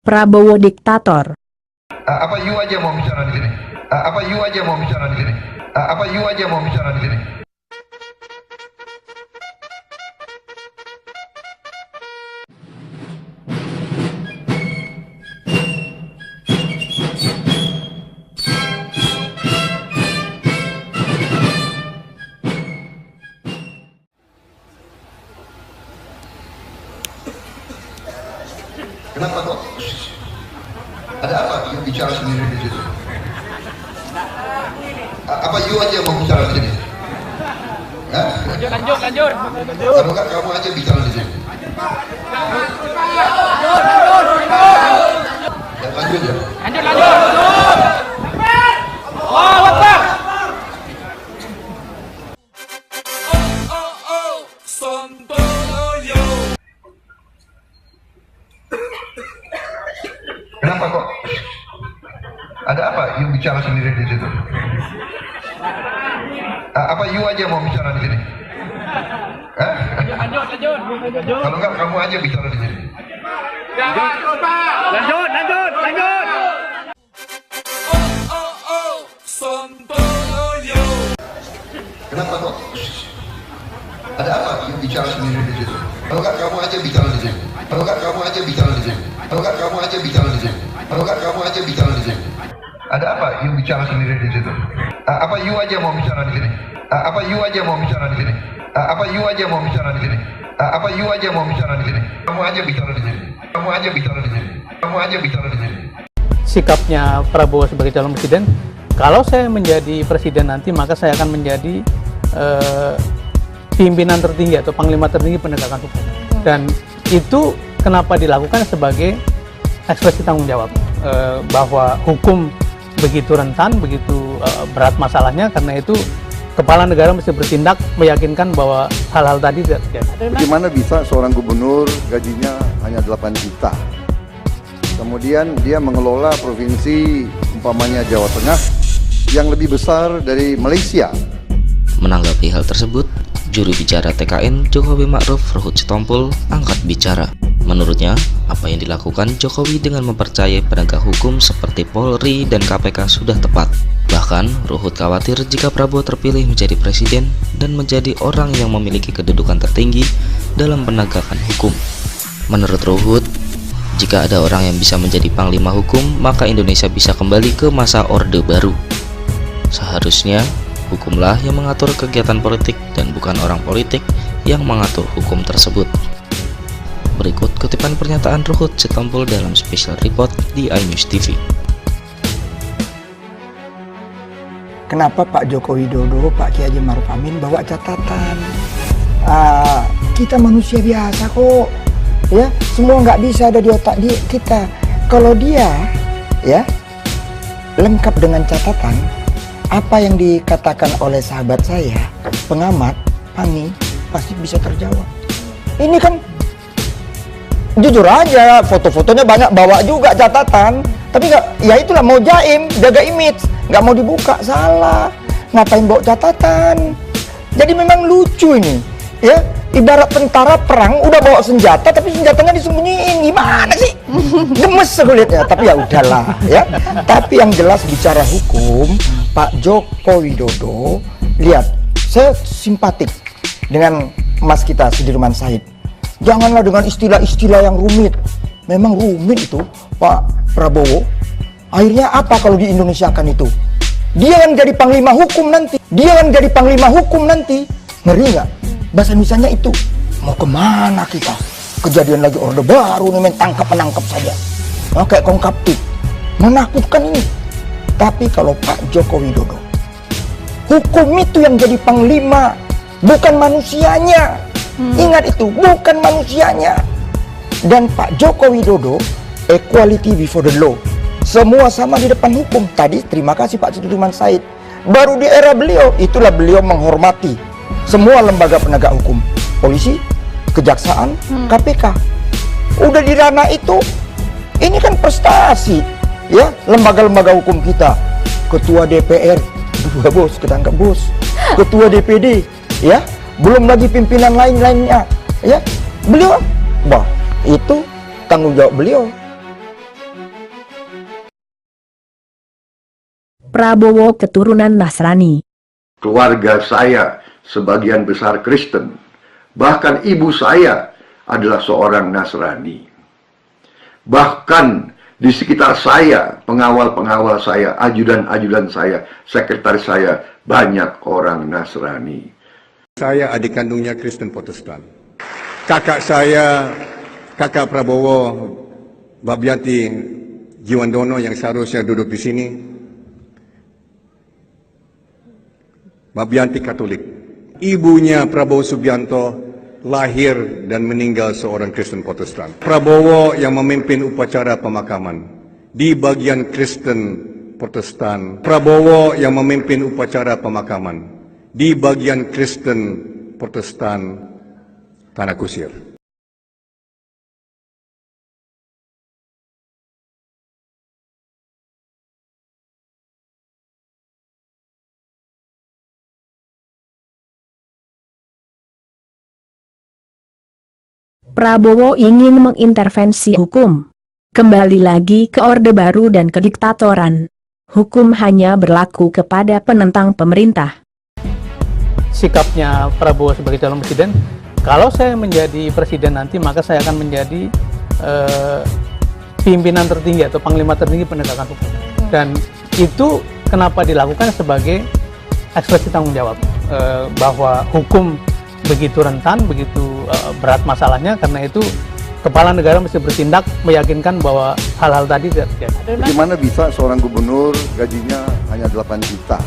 Speaker 1: Prabowo diktator.
Speaker 2: Apa you aja mau bicara di sini? Apa you aja mau bicara di sini? Apa you aja mau bicara di sini? Kenapa kok? Ada apa? You bicara sendiri di situ. Apa you aja mau bicara di sini? Lanjut. Kalau enggak kamu aja bicara di sini. Lanjut ya. Lanjut. Allahu Akbar. Kenapa kok? Ada apa? You bicara sendiri di situ. Apa you aja mau bicara di sini? Lanjut. Kalau enggak kamu aja bicara di sini. Lanjut. Kenapa kok? Ada apa? You bicara sendiri di situ. Kalau enggak kamu aja bicara di sini. Kalau enggak kamu aja bicara di sini. Kalau enggak kamu aja bicara di sini. Kalau enggak kamu aja bicara di sini. Ada apa? You bicara sendiri di situ. Apa you aja mau bicara di sini? Apa you aja mau bicara di sini? Apa you aja mau bicara di sini? Apa you aja mau bicara di sini? Kamu aja bicara di sini. Kamu aja bicara di sini. Kamu aja bicara di sini.
Speaker 11: Sikapnya Prabowo sebagai calon presiden, kalau saya menjadi presiden nanti, maka saya akan menjadi pimpinan tertinggi atau panglima tertinggi penegakan hukum. Dan itu kenapa dilakukan sebagai ekspresi tanggung jawab, bahwa hukum begitu rentan, begitu berat masalahnya, karena itu kepala negara mesti bertindak meyakinkan bahwa hal-hal tadi tidak terjadi.
Speaker 2: Bagaimana bisa seorang gubernur gajinya hanya 8 juta? Kemudian dia mengelola provinsi umpamanya Jawa Tengah yang lebih besar dari Malaysia.
Speaker 22: Menanggapi hal tersebut, juru bicara TKN Jokowi Ma'ruf Ruhut Sitompul angkat bicara. Menurutnya, apa yang dilakukan Jokowi dengan mempercayai penegak hukum seperti Polri dan KPK sudah tepat. Bahkan, Ruhut khawatir jika Prabowo terpilih menjadi presiden dan menjadi orang yang memiliki kedudukan tertinggi dalam penegakan hukum. Menurut Ruhut, jika ada orang yang bisa menjadi panglima hukum, maka Indonesia bisa kembali ke masa Orde Baru. Seharusnya, hukumlah yang mengatur kegiatan politik dan bukan orang politik yang mengatur hukum tersebut. Berikut kutipan pernyataan Ruhut Sitompul dalam special report di iNews TV.
Speaker 23: Kenapa Pak Joko Widodo, Pak Kiai Haji Ma'ruf Amin bawa catatan? Kita manusia biasa kok, ya, semua nggak bisa ada di otak kita. Kalau dia, ya, lengkap dengan catatan, apa yang dikatakan oleh sahabat saya, pengamat, Pani, pasti bisa terjawab. Ini kan jujur aja, foto-fotonya banyak, bawa juga catatan, tapi nggak, ya itulah mau jaim, jaga image, nggak mau dibuka, salah. Ngapain bawa catatan? Jadi memang lucu ini, ya. Ibarat tentara perang udah bawa senjata, tapi senjatanya disembunyiin, gimana sih? Gemes kulitnya, tapi ya udahlah, ya. Tapi yang jelas bicara hukum, Pak Joko Widodo, lihat, saya simpatik dengan Mas kita Sudirman Said. Janganlah dengan istilah-istilah yang rumit. Memang rumit itu, Pak Prabowo. Akhirnya apa kalau di Indonesia kan itu? Dia yang jadi panglima hukum nanti. Dia yang jadi panglima hukum nanti. Ngeri nggak? Bahasa Indonesianya itu. Mau kemana kita? Kejadian lagi orde baru nih, main tangkap-menangkap saja. Nah, kayak kongkaptik. Menakutkan ini. Tapi kalau Pak Joko Widodo, hukum itu yang jadi panglima, bukan manusianya. Ingat itu, bukan manusianya. Dan Pak Joko Widodo, equality before the law. Semua sama di depan hukum. Tadi terima kasih Pak Sudirman Said. Baru di era beliau, itulah beliau menghormati semua lembaga penegak hukum. Polisi, kejaksaan, KPK. Udah di ranah itu, ini kan prestasi, ya, lembaga-lembaga hukum kita. Ketua DPR, bos, ketangkap bos. Ketua DPD, ya, belum lagi pimpinan lain-lainnya, ya. Beliau, wah, itu tanggung jawab beliau.
Speaker 1: Prabowo keturunan Nasrani.
Speaker 20: Keluarga saya sebagian besar Kristen. Bahkan ibu saya adalah seorang Nasrani. Bahkan di sekitar saya, pengawal-pengawal saya, ajudan-ajudan saya, sekretaris saya, banyak orang Nasrani.
Speaker 4: Saya adik kandungnya Kristen Protestan. Kakak saya, kakak Prabowo, Babianti Jiwandono yang seharusnya duduk di sini, Babianti Katolik. Ibunya Prabowo Subianto lahir dan meninggal seorang Kristen Protestan. Prabowo yang memimpin upacara pemakaman di bagian Kristen Protestan. Prabowo yang memimpin upacara pemakaman di bagian Kristen Protestan Tanah Kusir.
Speaker 1: Prabowo ingin mengintervensi hukum. Kembali lagi ke Orde Baru dan kediktatoran. Hukum hanya berlaku kepada penentang pemerintah.
Speaker 11: Sikapnya Prabowo sebagai calon presiden, kalau saya menjadi presiden nanti, maka saya akan menjadi pimpinan tertinggi atau panglima tertinggi penegakan hukum. Dan itu kenapa dilakukan sebagai ekspresi tanggung jawab, bahwa hukum begitu rentan, begitu berat masalahnya, karena itu kepala negara mesti bertindak meyakinkan bahwa hal-hal tadi tidak terjadi.
Speaker 4: Bagaimana bisa seorang gubernur gajinya hanya 8 juta?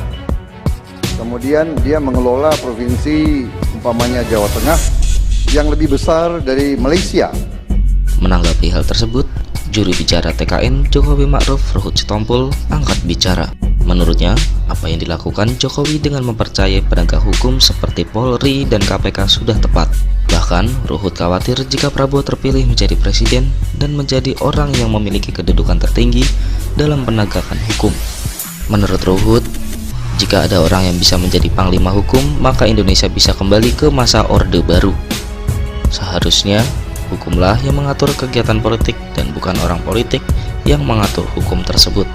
Speaker 4: Kemudian dia mengelola provinsi umpamanya Jawa Tengah yang lebih besar dari Malaysia.
Speaker 22: Menanggapi hal tersebut, juru bicara TKN Jokowi Ma'ruf Ruhut Sitompul angkat bicara. Menurutnya, apa yang dilakukan Jokowi dengan mempercayai penegak hukum seperti Polri dan KPK sudah tepat. Bahkan, Ruhut khawatir jika Prabowo terpilih menjadi presiden dan menjadi orang yang memiliki kedudukan tertinggi dalam penegakan hukum. Menurut Ruhut, jika ada orang yang bisa menjadi panglima hukum, maka Indonesia bisa kembali ke masa Orde Baru. Seharusnya, hukumlah yang mengatur kegiatan politik dan bukan orang politik yang mengatur hukum tersebut.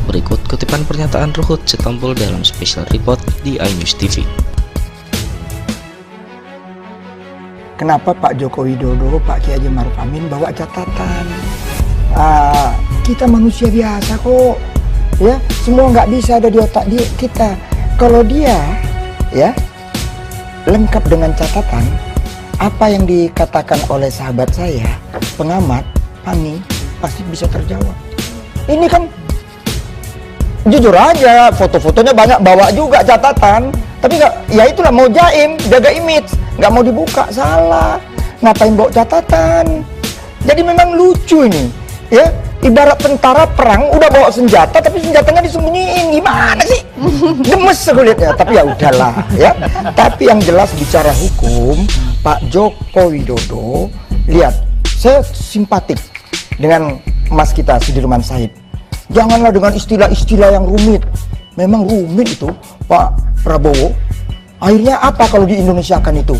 Speaker 22: Berikut kutipan pernyataan Ruhut Sitompul dalam special report di iNews TV.
Speaker 23: Kenapa Pak Joko Widodo, Pak Kiai Haji Ma'ruf Amin bawa catatan? Kita manusia biasa kok, ya. Semua nggak bisa ada di otak kita. Kalau dia, ya, lengkap dengan catatan, apa yang dikatakan oleh sahabat saya, pengamat, Pani, pasti bisa terjawab. Ini kan jujur aja, foto-fotonya banyak, bawa juga catatan, tapi nggak, ya itulah mau jaim, jaga image, nggak mau dibuka, salah. Ngapain bawa catatan? Jadi memang lucu ini, ya. Ibarat tentara perang udah bawa senjata, tapi senjatanya disembunyiin, gimana sih? Gemes kulitnya, tapi ya udahlah, ya. Tapi yang jelas bicara hukum, Pak Joko Widodo, lihat, saya simpatik dengan Mas kita Sudirman Said. Janganlah dengan istilah-istilah yang rumit. Memang rumit itu Pak Prabowo. Akhirnya apa kalau di Indonesia kan itu?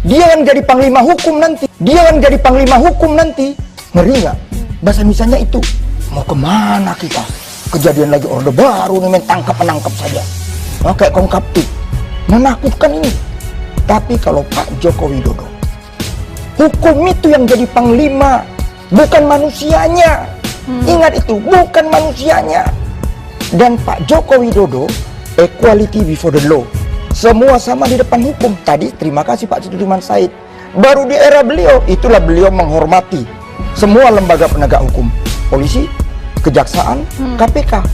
Speaker 23: Dia yang jadi panglima hukum nanti. Dia yang jadi panglima hukum nanti. Ngeri nggak? Bahasa misalnya itu. Mau kemana kita? Kejadian lagi Orde Baru nih, main tangkap-menangkap saja. Nah, kayak kongkaptif. Menakutkan ini. Tapi kalau Pak Joko Widodo, hukum itu yang jadi panglima, bukan manusianya. Ingat itu, bukan manusianya. Dan Pak Joko Widodo, equality before the law. Semua sama di depan hukum. Tadi terima kasih Pak Sudirman Said. Baru di era beliau, itulah beliau menghormati semua lembaga penegak hukum. Polisi, kejaksaan, KPK.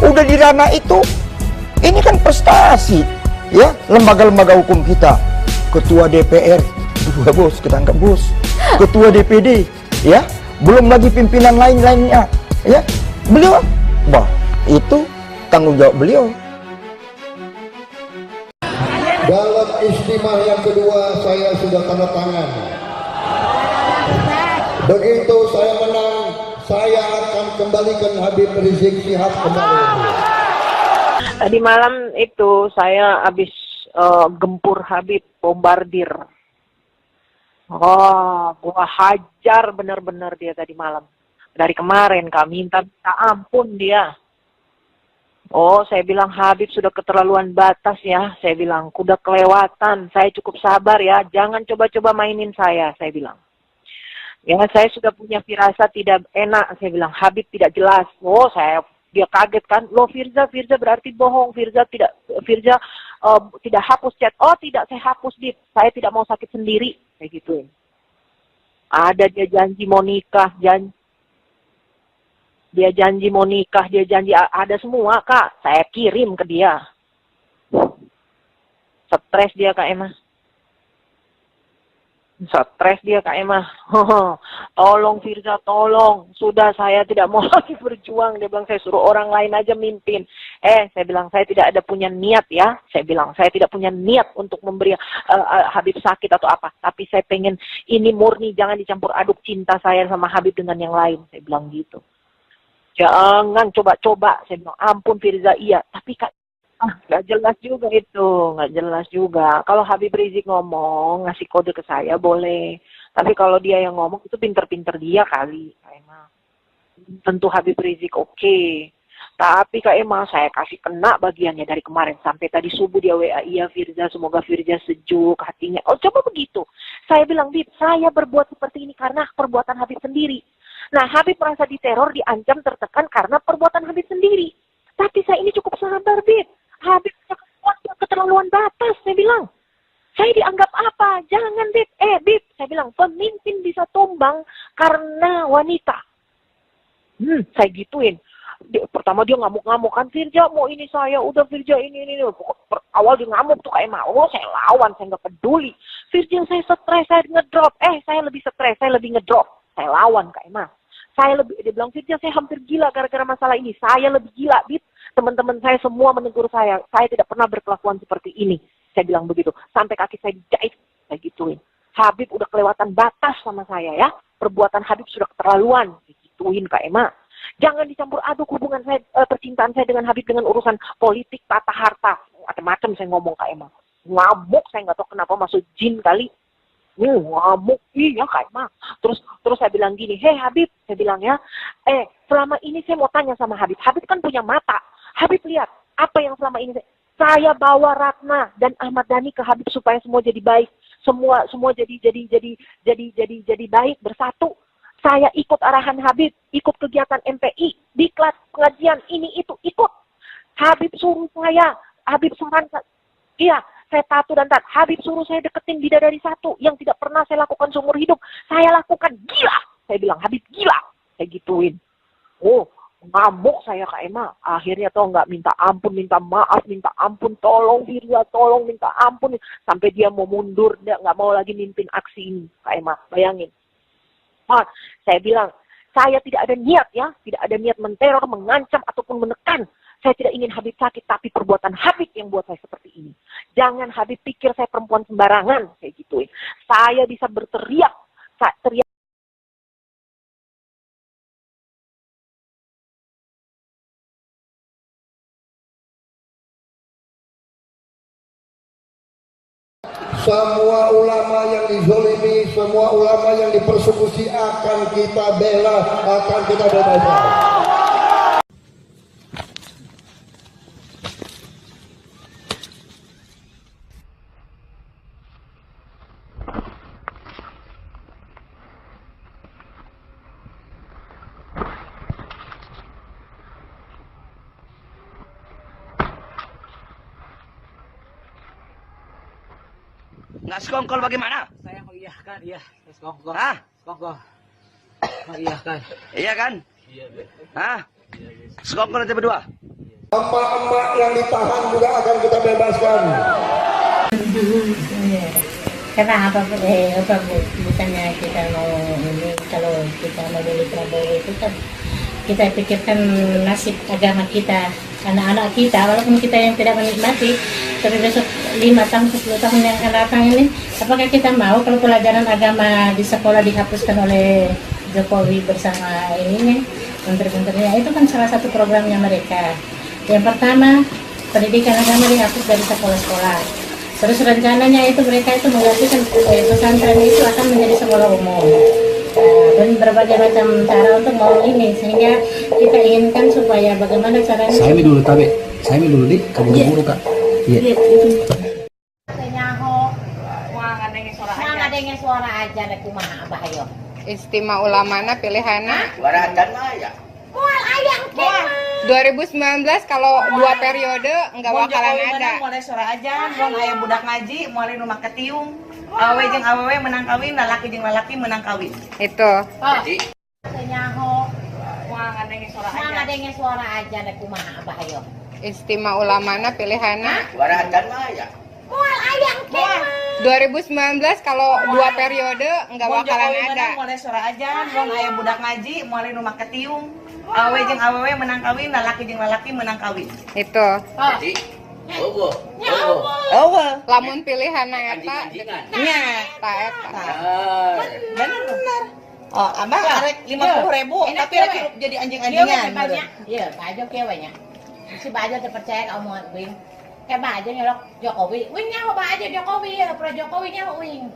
Speaker 23: Udah di ranah itu, ini kan prestasi. Ya, lembaga-lembaga hukum kita. Ketua DPR, dua bos, ketangkap bos. Ketua DPD, ya. Belum lagi pimpinan lain-lainnya. Ya, beliau, bah, itu tanggung jawab beliau.
Speaker 2: Dalam istimewa yang kedua saya sudah tanda tangan. Begitu saya menang, saya akan kembalikan Habib Rizik Syihab kembali.
Speaker 5: Tadi malam itu saya habis gempur Habib, bombardir. Oh, gua hajar benar-benar dia tadi malam. Dari kemarin kami minta ampun dia. Oh, saya bilang Habib sudah keterlaluan batas ya. Saya bilang, kuda kelewatan. Saya cukup sabar ya. Jangan coba-coba mainin saya bilang. Ya, saya sudah punya firasat tidak enak. Saya bilang, Habib tidak jelas. Oh, dia kaget kan. Loh, Firza berarti bohong. Firza tidak hapus chat. Oh, tidak, saya hapus, Bib. Saya tidak mau sakit sendiri. Kayak gituin. Ada dia janji mau nikah, dia janji mau nikah, dia janji ada semua, Kak. Saya kirim ke dia. Stres dia, Kak Emma. Stres dia, Kak Emma. Tolong Firza, tolong. Sudah, saya tidak mau lagi berjuang. Dia bilang, saya suruh orang lain aja mimpin. Saya bilang, saya tidak ada punya niat ya. Saya bilang, saya tidak punya niat untuk memberi Habib sakit atau apa. Tapi saya pengen ini murni, jangan dicampur aduk cinta saya sama Habib dengan yang lain. Saya bilang gitu. Jangan coba-coba. Saya bilang, ampun Firza, iya. Tapi Kak, nggak jelas juga itu. Nggak jelas juga. Kalau Habib Rizik ngomong, ngasih kode ke saya, boleh. Tapi kalau dia yang ngomong, itu pinter-pinter dia kali. Kak Emma. Tentu Habib Rizik oke. Tapi Kak Emma, saya kasih kena bagiannya dari kemarin. Sampai tadi subuh dia WA, iya Firza, semoga Firza sejuk hatinya. Oh, coba begitu. Saya bilang, Bib, saya berbuat seperti ini karena perbuatan Habib sendiri. Nah, Habib merasa diteror, diancam, tertekan karena perbuatan Habib sendiri. Tapi saya ini cukup sabar, Bib. Habib keterlaluan batas, saya bilang. Saya dianggap apa? Jangan, Bib. Bib, saya bilang, pemimpin bisa tumbang karena wanita. Saya gituin. Pertama dia ngamuk-ngamuk kan, Firza mau ini saya, udah Firza ini. Awal dia ngamuk tuh kayak mau, saya lawan, saya nggak peduli. Firza saya stres, saya ngedrop. Saya lebih stres, saya lebih ngedrop. Saya lawan Kak Emma. Dia bilang, Firza saya hampir gila gara-gara masalah ini. Saya lebih gila, Bib. Teman-teman saya semua menegur saya tidak pernah berkelakuan seperti ini. Saya bilang begitu. Sampai kaki saya dijahit, saya gituin. Habib udah kelewatan batas sama saya ya. Perbuatan Habib sudah keterlaluan. Gituin Kak Emma. Jangan dicampur aduk hubungan saya, percintaan saya dengan Habib dengan urusan politik, tata harta. Macam-macam saya ngomong Kak Emma. Ngamuk, saya nggak tahu kenapa masuk jin kali. Ngamuk, iya Kak Emma. Terus saya bilang gini, hei Habib, saya bilang ya, selama ini saya mau tanya sama Habib. Habib kan punya mata. Habib lihat, apa yang selama ini saya bawa Ratna dan Ahmad Dhani ke Habib supaya semua jadi baik. Semua jadi baik, bersatu. Saya ikut arahan Habib, ikut kegiatan MPI, diklat, pengajian, ini itu, ikut. Habib suruh saya, Habib sarankan, iya, saya tato dan tat. Habib suruh saya deketin bidadari satu yang tidak pernah saya lakukan seumur hidup. Saya lakukan, gila. Saya bilang, Habib gila. Saya gituin. Oh, ngamuk saya Kak Emma. Akhirnya tuh nggak minta ampun, minta maaf, minta ampun, tolong Firza, tolong minta ampun. Sampai dia mau mundur, dia nggak mau lagi mimpin aksi ini Kak Emma. Bayangin. Saya bilang, saya tidak ada niat ya, tidak ada niat menteror, mengancam ataupun menekan. Saya tidak ingin Habib sakit, tapi perbuatan Habib yang buat saya seperti ini. Jangan Habib pikir saya perempuan sembarangan, kayak gituin. Saya bisa berteriak, teriak
Speaker 2: Semua ulama yang dizolimi, semua ulama yang dipersekusi akan kita bela, akan kita bebaskan.
Speaker 6: Nggak sekongkol bagaimana?
Speaker 7: Saya mengiyakan, iya. Sekongkol.
Speaker 6: Hah?
Speaker 7: Sekongkol. Mengiyakan.
Speaker 6: Iya kan?
Speaker 7: Iya,
Speaker 6: Hah? Sekongkol nanti berdua.
Speaker 2: Emak-emak yang ditahan juga akan kita bebaskan.
Speaker 10: Kenapa misalnya kita mau ini, kalau kita memilih Prabowo itu kan kita pikirkan nasib agama kita, anak-anak kita, walaupun kita yang tidak menikmati, tapi besok 5 tahun, 10 tahun yang akan datang ini, apakah kita mau kalau pelajaran agama di sekolah dihapuskan oleh Jokowi bersama ininya, menteri-menterinya? Itu kan salah satu programnya mereka. Yang pertama, pendidikan agama dihapus dari sekolah-sekolah. Terus rencananya itu mereka itu menggantikan pesantren itu akan menjadi sekolah umum. Dan berbagai macam cara untuk mau ini, sehingga kita inginkan supaya bagaimana caranya.
Speaker 7: Saya dulu tabe, saya dulu di kamu dulu kak. Iya.
Speaker 10: Ngadengin suara aja, ada kumaha abah ayo.
Speaker 24: Istimewa ulamana pilihannya.
Speaker 6: Suara acan mah ya.
Speaker 10: Mual ayang kemah.
Speaker 24: 2019 kalau 2 periode nggak bakalan ada.
Speaker 13: Mulai suara aja, mau aya budak ngaji, mulai rumah ketiung. Awewe jeung awewe menang kawin, lalaki jeung lalaki menang kawin.
Speaker 24: Itu.
Speaker 13: Jadi
Speaker 10: Nyaho.
Speaker 13: ngadengin suara aja,
Speaker 10: ada kumaha abah ayo.
Speaker 24: Istimewa ulamana pilihannya.
Speaker 6: Suara acan mah ya.
Speaker 10: Mual ayang kemah.
Speaker 24: 2019 kalau 2 periode nggak bakalan ada.
Speaker 13: Mulai suara aja, mau aya budak ngaji, mulai rumah ketiung. Awewe jeung awewe menang kawin, lalaki jeung lalaki menang kawin.
Speaker 24: Itu.
Speaker 6: Jadi
Speaker 24: Lamun pilihan eta.
Speaker 13: Nya,
Speaker 24: ta eta.
Speaker 13: Bener. Oh, abah arek 50.000 tapi rek hidup jadi anjing-anjingan.
Speaker 10: Iya, Bajo kewenya. Si Bajo terpercaya kamu wing. Kayak Bajo nyolok Jokowi. Wing nyaho Bajo Jokowi ya, pro Jokowi nyaho wing.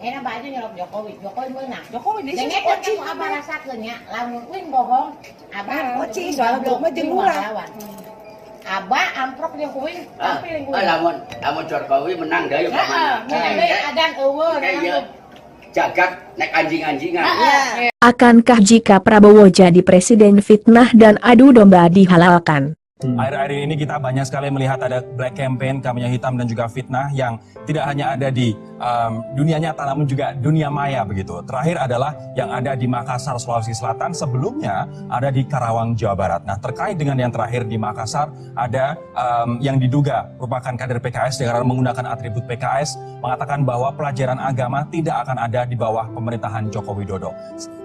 Speaker 10: Enak Bajo nyolok Jokowi menang.
Speaker 13: Jokowi di sini
Speaker 10: kamu abah rasakeun nya, lamun wing bohong, abah
Speaker 13: poci soal belum mah jeung lurah.
Speaker 10: Abah amprok yang kuing, tapi yang kuing.
Speaker 6: Lamun Jokowi menang deui
Speaker 10: Menang deui adan eueuh.
Speaker 6: Jagat nek anjing-anjingan.
Speaker 1: Akankah jika Prabowo jadi presiden fitnah dan adu domba dihalalkan?
Speaker 25: Akhir-akhir ini kita banyak sekali melihat ada black campaign, kampanye hitam dan juga fitnah yang tidak hanya ada di dunia nyata namun juga dunia maya begitu. Terakhir adalah yang ada di Makassar, Sulawesi Selatan, sebelumnya ada di Karawang, Jawa Barat. Nah, terkait dengan yang terakhir di Makassar, ada yang diduga merupakan kader PKS dengan menggunakan atribut PKS, mengatakan bahwa pelajaran agama tidak akan ada di bawah pemerintahan Joko Widodo.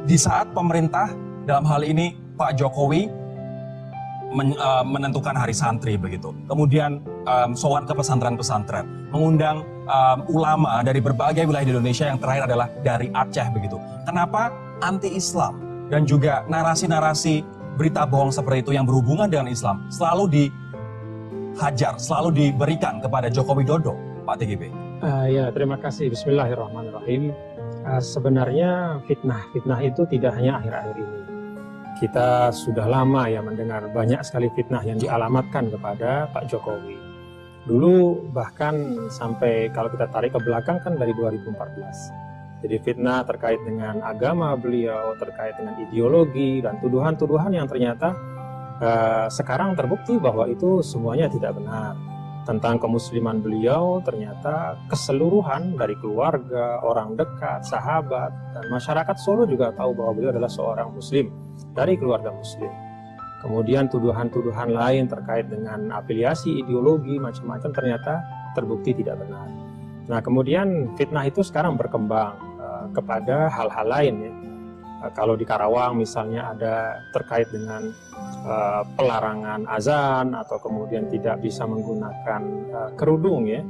Speaker 25: Di saat pemerintah, dalam hal ini Pak Jokowi, menentukan hari santri begitu. Kemudian sowan ke pesantren-pesantren, mengundang ulama dari berbagai wilayah di Indonesia, yang terakhir adalah dari Aceh begitu. Kenapa anti-Islam dan juga narasi-narasi berita bohong seperti itu yang berhubungan dengan Islam selalu dihajar, selalu diberikan kepada Joko Widodo, Pak TGB?
Speaker 26: Ya, terima kasih. Bismillahirrahmanirrahim. Sebenarnya fitnah itu tidak hanya akhir-akhir ini. Kita sudah lama ya mendengar banyak sekali fitnah yang dialamatkan kepada Pak Jokowi. Dulu bahkan sampai kalau kita tarik ke belakang kan dari 2014. Jadi fitnah terkait dengan agama beliau, terkait dengan ideologi dan tuduhan-tuduhan yang ternyata sekarang terbukti bahwa itu semuanya tidak benar. Tentang kemusliman beliau ternyata keseluruhan dari keluarga, orang dekat, sahabat, dan masyarakat Solo juga tahu bahwa beliau adalah seorang muslim dari keluarga muslim. Kemudian tuduhan-tuduhan lain terkait dengan afiliasi ideologi macam-macam ternyata terbukti tidak benar. Nah, kemudian fitnah itu sekarang berkembang kepada hal-hal lain ya. Kalau di Karawang misalnya ada terkait dengan pelarangan azan atau kemudian tidak bisa menggunakan kerudung ya,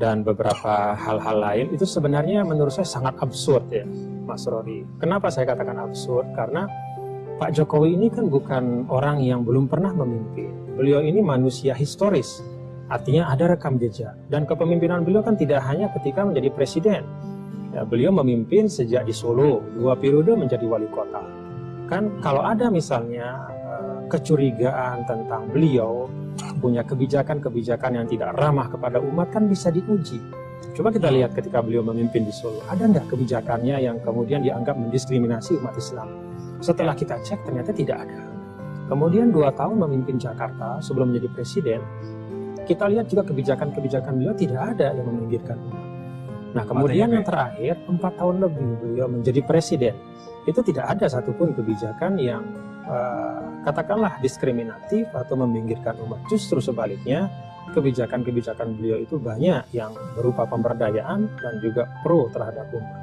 Speaker 26: dan beberapa hal-hal lain, itu sebenarnya menurut saya sangat absurd ya Mas Rory. Kenapa saya katakan absurd? Karena Pak Jokowi ini kan bukan orang yang belum pernah memimpin. Beliau ini manusia historis, Artinya ada rekam jejak. Dan kepemimpinan beliau kan tidak hanya ketika menjadi presiden. Ya, beliau memimpin sejak di Solo, 2 periode menjadi wali kota. Kan kalau ada misalnya kecurigaan tentang beliau punya kebijakan-kebijakan yang tidak ramah kepada umat, kan bisa diuji. Coba kita lihat ketika beliau memimpin di Solo, ada nggak kebijakannya yang kemudian dianggap mendiskriminasi umat Islam? Setelah kita cek ternyata tidak ada. Kemudian 2 tahun memimpin Jakarta sebelum menjadi presiden, kita lihat juga kebijakan-kebijakan beliau tidak ada yang meminggirkan umat. Nah kemudian yang terakhir 4 tahun lebih beliau menjadi presiden, itu tidak ada satupun kebijakan yang katakanlah diskriminatif atau meminggirkan umat. Justru sebaliknya, kebijakan-kebijakan beliau itu banyak yang berupa pemberdayaan dan juga pro terhadap umat.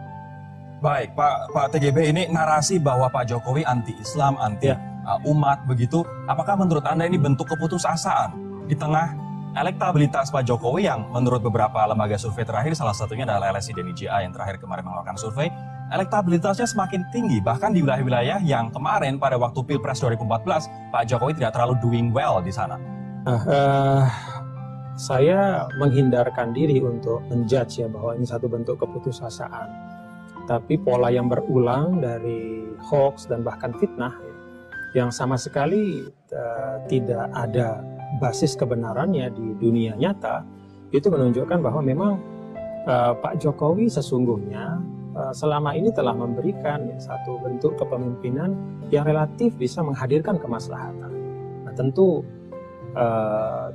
Speaker 25: Baik, Pak TGB, ini narasi bahwa Pak Jokowi anti-Islam, anti umat begitu. Apakah menurut Anda ini bentuk keputusasaan di tengah elektabilitas Pak Jokowi yang menurut beberapa lembaga survei terakhir, salah satunya adalah LSI dan IJA yang terakhir kemarin melakukan survei, elektabilitasnya semakin tinggi, bahkan di wilayah-wilayah yang kemarin pada waktu Pilpres 2014 Pak Jokowi tidak terlalu doing well di sana.
Speaker 26: Saya menghindarkan diri untuk menjudge ya bahwa ini satu bentuk keputusasaan. Tapi pola yang berulang dari hoax dan bahkan fitnah yang sama sekali tidak ada basis kebenarannya di dunia nyata, itu menunjukkan bahwa memang Pak Jokowi sesungguhnya selama ini telah memberikan satu bentuk kepemimpinan yang relatif bisa menghadirkan kemaslahatan. Nah, tentu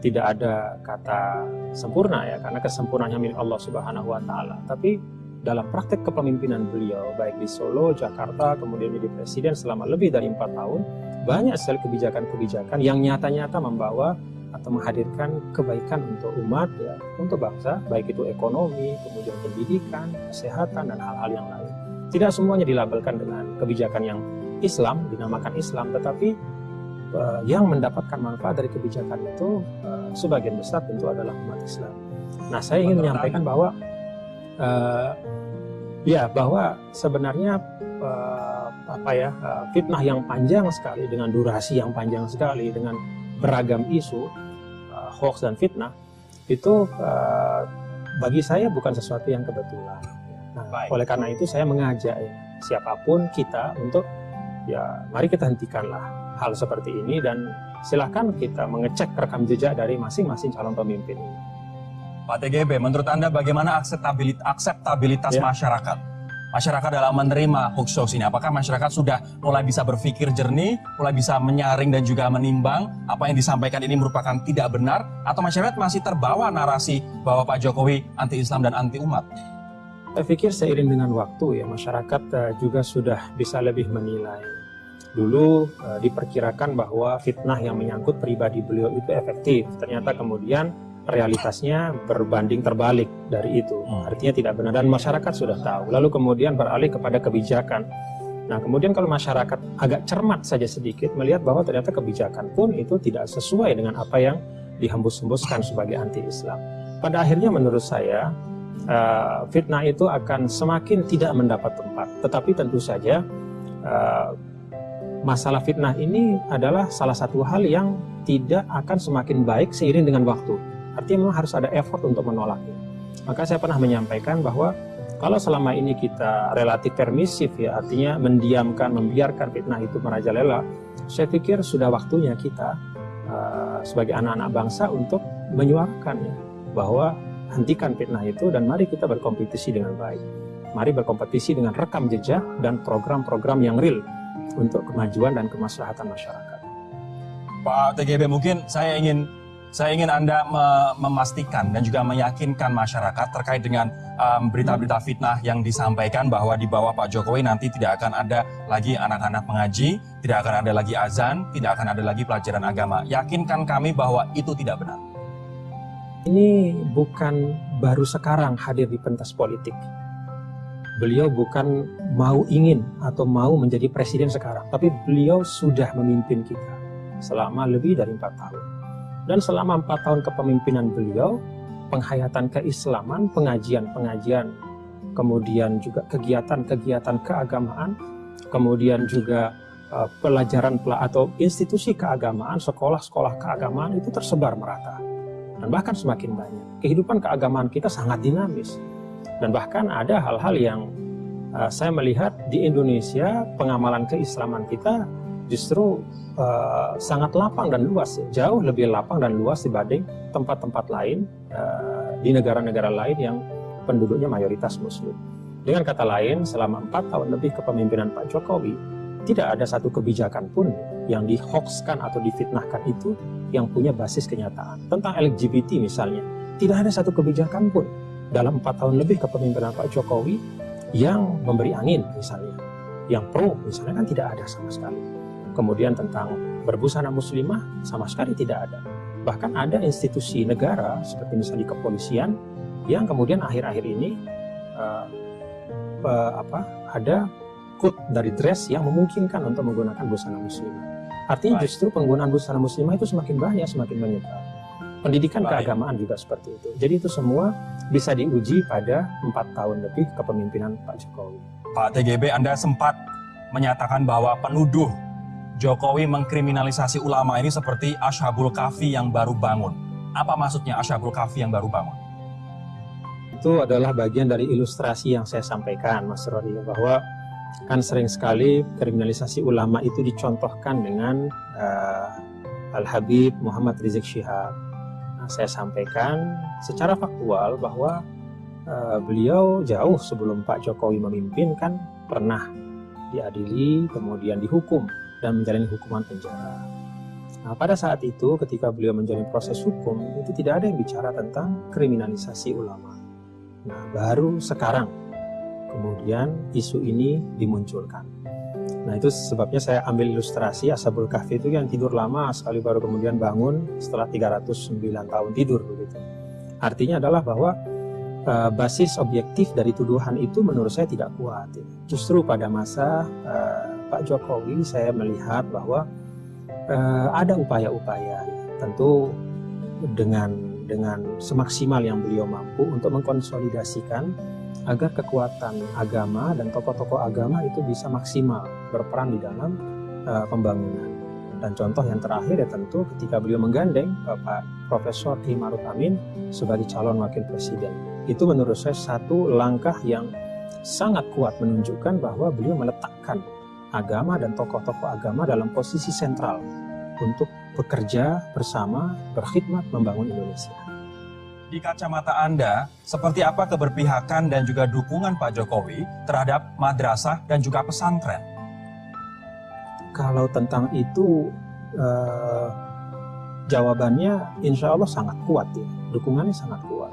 Speaker 26: tidak ada kata sempurna ya, karena kesempurnaannya milik Allah Subhanahu wa Ta'ala. Tapi dalam praktek kepemimpinan beliau, baik di Solo, Jakarta, kemudian menjadi presiden selama lebih dari 4 tahun, banyak sekali kebijakan-kebijakan yang nyata-nyata membawa atau menghadirkan kebaikan untuk umat, ya, untuk bangsa, baik itu ekonomi, kemudian pendidikan, kesehatan, dan hal-hal yang lain. Tidak semuanya dilabelkan dengan kebijakan yang Islam, dinamakan Islam, tetapi yang mendapatkan manfaat dari kebijakan itu sebagian besar tentu adalah umat Islam. Nah, saya ingin menyampaikan bahwa bahwa sebenarnya fitnah yang panjang sekali dengan durasi yang panjang sekali dengan beragam isu hoax dan fitnah itu bagi saya bukan sesuatu yang kebetulan. Nah, oleh karena itu saya mengajak siapapun kita untuk mari kita hentikanlah hal seperti ini dan silakan kita mengecek rekam jejak dari masing-masing calon pemimpin ini.
Speaker 25: Pak TGB, menurut Anda bagaimana akseptabilitas masyarakat? Masyarakat dalam menerima hoax ini, apakah masyarakat sudah mulai bisa berpikir jernih, mulai bisa menyaring dan juga menimbang apa yang disampaikan ini merupakan tidak benar, atau masyarakat masih terbawa narasi bahwa Pak Jokowi anti-Islam dan anti-umat?
Speaker 26: Saya pikir seiring dengan waktu ya, masyarakat juga sudah bisa lebih menilai. Dulu diperkirakan bahwa fitnah yang menyangkut pribadi beliau itu efektif, ternyata kemudian realitasnya berbanding terbalik dari itu. Artinya tidak benar dan masyarakat sudah tahu. Lalu kemudian beralih kepada kebijakan. Nah, kemudian kalau masyarakat agak cermat saja sedikit melihat bahwa ternyata kebijakan pun itu tidak sesuai dengan apa yang dihembus-hembuskan sebagai anti-Islam. Pada akhirnya menurut saya fitnah itu akan semakin tidak mendapat tempat. Tetapi tentu saja masalah fitnah ini adalah salah satu hal yang tidak akan semakin baik seiring dengan waktu. Artinya memang harus ada effort untuk menolaknya. Maka saya pernah menyampaikan bahwa kalau selama ini kita relatif permisif ya, artinya mendiamkan, membiarkan fitnah itu merajalela, saya pikir sudah waktunya kita sebagai anak-anak bangsa untuk menyuarakan ya, bahwa hentikan fitnah itu dan mari kita berkompetisi dengan baik. Mari berkompetisi dengan rekam jejak dan program-program yang real untuk kemajuan dan kemaslahatan masyarakat.
Speaker 25: Pak TGB, mungkin saya ingin Anda memastikan dan juga meyakinkan masyarakat terkait dengan berita-berita fitnah yang disampaikan bahwa di bawah Pak Jokowi nanti tidak akan ada lagi anak-anak mengaji, tidak akan ada lagi azan, tidak akan ada lagi pelajaran agama. Yakinkan kami bahwa itu tidak benar.
Speaker 26: Ini bukan baru sekarang hadir di pentas politik. Beliau bukan ingin atau mau menjadi presiden sekarang, tapi beliau sudah memimpin kita selama lebih dari 4 tahun. Dan selama 4 tahun kepemimpinan beliau, penghayatan keislaman, pengajian-pengajian, kemudian juga kegiatan-kegiatan keagamaan, kemudian juga pelajaran atau institusi keagamaan, sekolah-sekolah keagamaan itu tersebar merata. dan bahkan semakin banyak. Kehidupan keagamaan kita sangat dinamis, dan bahkan ada hal-hal yang saya melihat di Indonesia pengamalan keislaman kita justru sangat lapang dan luas, jauh lebih lapang dan luas dibanding tempat-tempat lain di negara-negara lain yang penduduknya mayoritas Muslim. Dengan kata lain, selama 4 tahun lebih kepemimpinan Pak Jokowi, tidak ada satu kebijakan pun yang dihoaxkan atau difitnahkan itu yang punya basis kenyataan. Tentang LGBT misalnya, tidak ada satu kebijakan pun dalam 4 tahun lebih kepemimpinan Pak Jokowi yang memberi angin misalnya, yang pro misalnya, kan tidak ada sama sekali. Kemudian tentang berbusana muslimah sama sekali tidak ada. Bahkan ada institusi negara seperti misalnya di kepolisian yang kemudian akhir-akhir ini ada code dari dress yang memungkinkan untuk menggunakan busana muslimah. Artinya justru penggunaan busana muslimah itu semakin banyak, semakin menyebar. Pendidikan keagamaan juga seperti itu. Jadi itu semua bisa diuji pada 4 tahun lebih kepemimpinan Pak Jokowi.
Speaker 25: Pak TGB, Anda sempat menyatakan bahwa penuduh Jokowi mengkriminalisasi ulama ini seperti Ashabul Kahfi yang baru bangun. Apa maksudnya Ashabul Kahfi yang baru bangun?
Speaker 26: Itu adalah bagian dari ilustrasi yang saya sampaikan, Mas Rory, bahwa kan sering sekali kriminalisasi ulama itu dicontohkan dengan Al-Habib Muhammad Rizik Syihab. Nah, saya sampaikan secara faktual bahwa beliau jauh sebelum Pak Jokowi memimpin kan pernah diadili, kemudian dihukum dan menjalani hukuman penjara. Nah, pada saat itu ketika beliau menjalani proses hukum, itu tidak ada yang bicara tentang kriminalisasi ulama. Nah, baru sekarang kemudian isu ini dimunculkan. Nah, itu sebabnya saya ambil ilustrasi Ashabul Kahfi itu yang tidur lama sekali baru kemudian bangun setelah 309 tahun tidur begitu. Artinya adalah bahwa basis objektif dari tuduhan itu menurut saya tidak kuat. Justru pada masa Pak Jokowi saya melihat bahwa ada upaya-upaya, tentu dengan semaksimal yang beliau mampu untuk mengkonsolidasikan agar kekuatan agama dan tokoh-tokoh agama itu bisa maksimal berperan di dalam pembangunan. Dan contoh yang terakhir ya tentu ketika beliau menggandeng Bapak Profesor Kiai Ma'ruf Amin sebagai calon wakil presiden. Itu menurut saya satu langkah yang sangat kuat menunjukkan bahwa beliau meletakkan agama dan tokoh-tokoh agama dalam posisi sentral untuk bekerja bersama, berkhidmat membangun Indonesia.
Speaker 25: Di kacamata Anda, seperti apa keberpihakan dan juga dukungan Pak Jokowi terhadap madrasah dan juga pesantren?
Speaker 26: Kalau tentang itu, jawabannya insya Allah sangat kuat ya, dukungannya sangat kuat.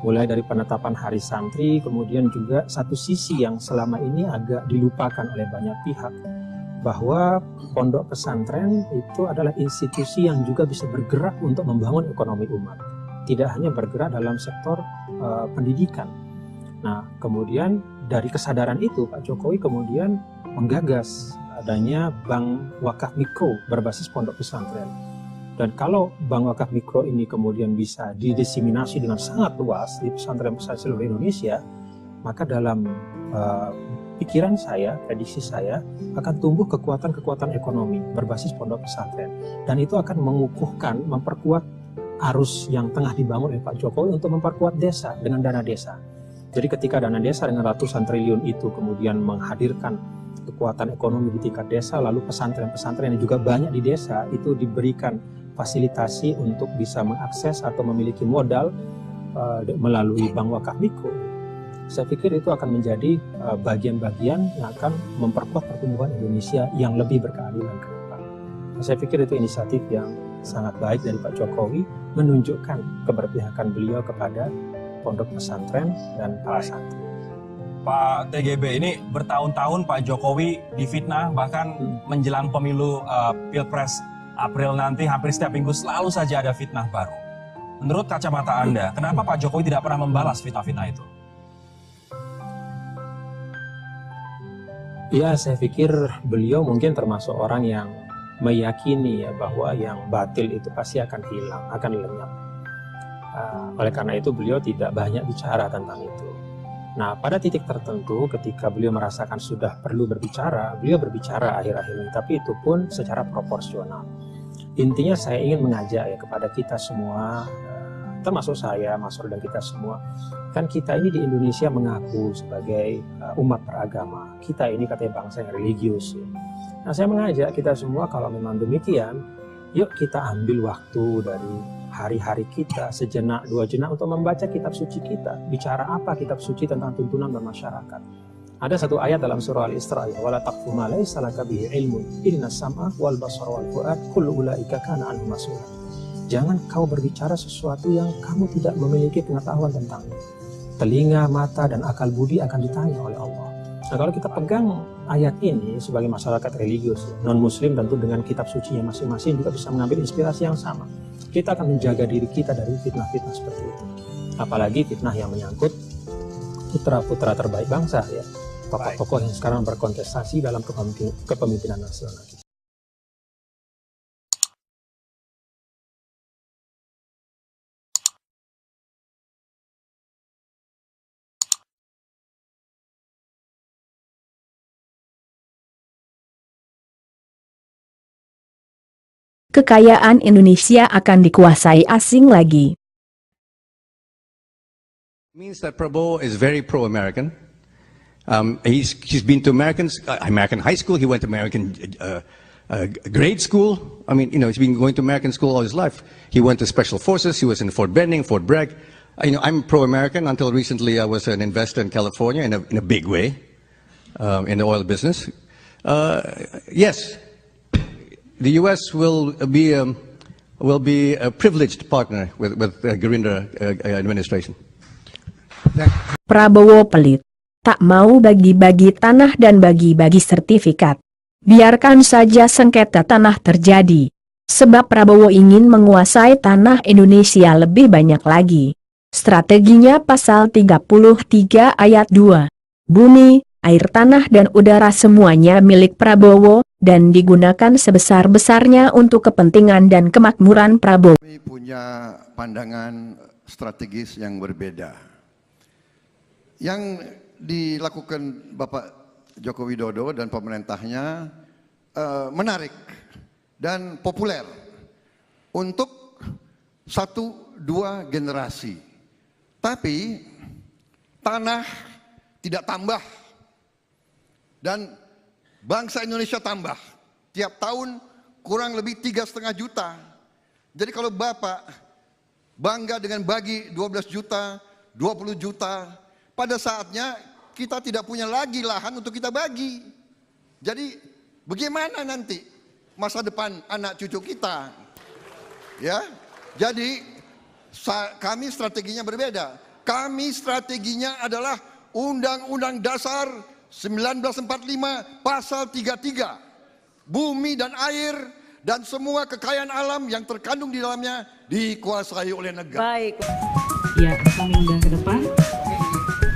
Speaker 26: Mulai dari penetapan hari santri, kemudian juga satu sisi yang selama ini agak dilupakan oleh banyak pihak, bahwa pondok pesantren itu adalah institusi yang juga bisa bergerak untuk membangun ekonomi umat. Tidak hanya bergerak dalam sektor pendidikan. Nah, kemudian dari kesadaran itu Pak Jokowi kemudian menggagas adanya bank wakaf mikro berbasis pondok pesantren. Dan kalau bank wakaf mikro ini kemudian bisa didesiminasi dengan sangat luas di pesantren-pesantren seluruh Indonesia, maka dalam pikiran saya, prediksi saya akan tumbuh kekuatan-kekuatan ekonomi berbasis pondok pesantren. Dan itu akan mengukuhkan, memperkuat arus yang tengah dibangun oleh Pak Jokowi untuk memperkuat desa dengan dana desa. Jadi ketika dana desa dengan ratusan triliun itu kemudian menghadirkan kekuatan ekonomi di tingkat desa, lalu pesantren-pesantren yang juga banyak di desa itu diberikan fasilitasi untuk bisa mengakses atau memiliki modal melalui bank wakaf mikro. Saya pikir itu akan menjadi bagian-bagian yang akan memperkuat pertumbuhan Indonesia yang lebih berkeadilan ke depan. Saya pikir itu inisiatif yang sangat baik dari Pak Jokowi, menunjukkan keberpihakan beliau kepada pondok pesantren dan para santri.
Speaker 25: Pak TGB, ini bertahun-tahun Pak Jokowi difitnah, bahkan menjelang pemilu Pilpres April nanti hampir setiap minggu selalu saja ada fitnah baru. Menurut kacamata Anda, kenapa Pak Jokowi tidak pernah membalas fitnah-fitnah itu?
Speaker 26: Ya, saya pikir beliau mungkin termasuk orang yang meyakini ya bahwa yang batil itu pasti akan hilang, akan lenyap. Oleh karena itu beliau tidak banyak bicara tentang itu. Nah, pada titik tertentu ketika beliau merasakan sudah perlu berbicara, beliau berbicara akhir-akhir ini, tapi itu pun secara proporsional. Intinya saya ingin mengajak ya kepada kita semua termasuk saya, Mas Rul, dan kita semua. Kan kita ini di Indonesia mengaku sebagai umat beragama. Kita ini katanya bangsa yang religius. Ya. Nah, saya mengajak kita semua kalau memang demikian, yuk kita ambil waktu dari hari-hari kita sejenak, 2 jenak untuk membaca kitab suci kita. Bicara apa kitab suci tentang tuntunan bermasyarakat. Ada satu ayat dalam surah Al-Isra, wala taqfu ma laysa laka bihi ilmun innas sam'a wal basara wal fuad kullu ulaika kana anhu mas'ula. Jangan kau berbicara sesuatu yang kamu tidak memiliki pengetahuan tentangnya. Telinga, mata, dan akal budi akan ditanya oleh Allah. Nah, kalau kita pegang ayat ini sebagai masyarakat religius, non-muslim tentu dengan kitab sucinya masing-masing juga bisa mengambil inspirasi yang sama. Kita akan menjaga diri kita dari fitnah-fitnah seperti itu. Apalagi fitnah yang menyangkut putra-putra terbaik bangsa, ya. Tokoh-tokoh yang sekarang berkontestasi dalam kepemimpinan nasional.
Speaker 1: Kekayaan Indonesia akan dikuasai asing lagi.
Speaker 9: Means that Prabowo is very pro-American. He's been to American high school. He went to American grade school. I mean, he's been going to American school all his life. He went to Special Forces. He was in Fort Benning, Fort Bragg. I'm pro-American. Until recently, I was an investor in California in a big way, in the oil business. Yes, the U.S. will be a privileged partner with the Gerindra administration.
Speaker 1: Prabowo pelit. Tak mau bagi-bagi tanah dan bagi-bagi sertifikat. Biarkan saja sengketa tanah terjadi. Sebab Prabowo ingin menguasai tanah Indonesia lebih banyak lagi. Strateginya pasal 33 ayat 2. Bumi, air tanah dan udara semuanya milik Prabowo, dan digunakan sebesar-besarnya untuk kepentingan dan kemakmuran Prabowo.
Speaker 2: Kami punya pandangan strategis yang berbeda. Yang dilakukan Bapak Joko Widodo dan pemerintahnya menarik dan populer untuk 1-2 generasi. Tapi tanah tidak tambah dan bangsa Indonesia tambah. Tiap tahun kurang lebih 3,5 juta. Jadi kalau Bapak bangga dengan bagi 12 juta, 20 juta, pada saatnya kita tidak punya lagi lahan untuk kita bagi. Jadi bagaimana nanti masa depan anak cucu kita? Ya, jadi kami strateginya berbeda. Kami strateginya adalah Undang-Undang Dasar 1945 pasal 33. Bumi dan air dan semua kekayaan alam yang terkandung di dalamnya dikuasai oleh negara.
Speaker 3: Baik. Ya, kami undang ke depan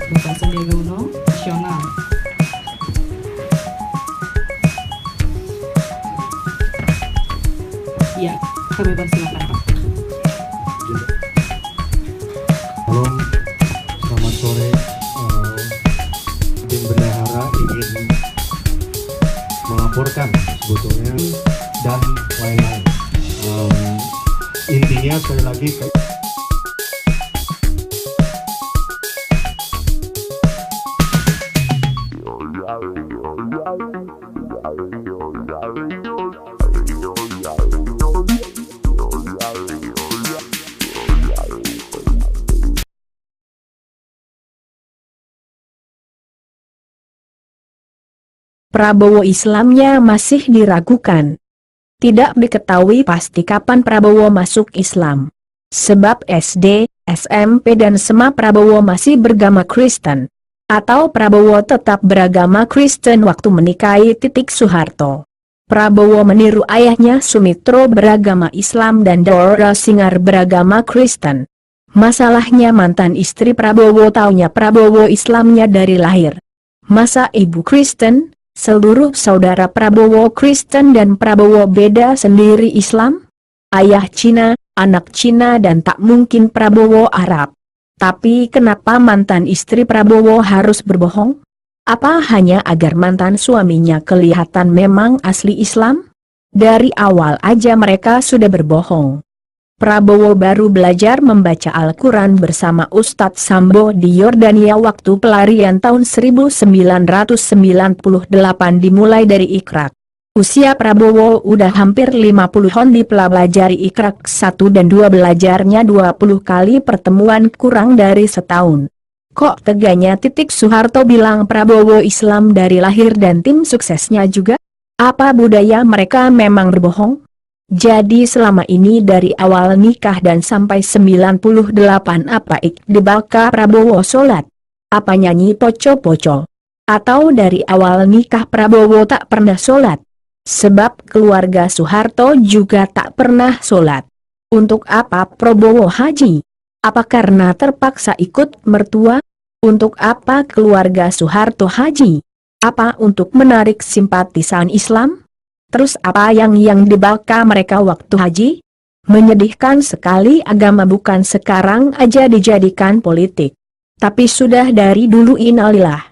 Speaker 3: Bapak Sandiaga Uno, nasional. Ya, kami persilakan Pak.
Speaker 8: Halo, selamat sore. Tim bendahara ingin melaporkan sebetulnya dan lain-lain. Intinya sekali lagi
Speaker 1: Prabowo Islamnya masih diragukan. Tidak diketahui pasti kapan Prabowo masuk Islam. Sebab SD, SMP dan SMA Prabowo masih beragama Kristen. Atau Prabowo tetap beragama Kristen waktu menikahi Titik Soeharto. Prabowo meniru ayahnya Sumitro beragama Islam dan Dora Singar beragama Kristen. Masalahnya mantan istri Prabowo taunya Prabowo Islamnya dari lahir. Masa ibu Kristen? Seluruh saudara Prabowo Kristen dan Prabowo beda sendiri Islam? Ayah Cina, anak Cina dan tak mungkin Prabowo Arab. Tapi kenapa mantan istri Prabowo harus berbohong? Apa hanya agar mantan suaminya kelihatan memang asli Islam? Dari awal aja mereka sudah berbohong. Prabowo baru belajar membaca Al-Quran bersama Ustadz Sambo di Yordania waktu pelarian tahun 1998 dimulai dari Iqra. Usia Prabowo udah hampir 50-an dipelajari Iqra 1 dan 2 belajarnya 20 kali pertemuan kurang dari setahun. Kok teganya? Soeharto bilang Prabowo Islam dari lahir dan tim suksesnya juga? Apa budaya mereka memang berbohong? Jadi selama ini dari awal nikah dan sampai 98 apa di baka Prabowo sholat? Apa nyanyi poco-poco? Atau dari awal nikah Prabowo tak pernah sholat? Sebab keluarga Soeharto juga tak pernah sholat. Untuk apa Prabowo haji? Apa karena terpaksa ikut mertua? Untuk apa keluarga Soeharto haji? Apa untuk menarik simpatisan Islam? Terus apa yang dibaka mereka waktu haji? Menyedihkan sekali, agama bukan sekarang aja dijadikan politik. Tapi sudah dari dulu. Innalillah.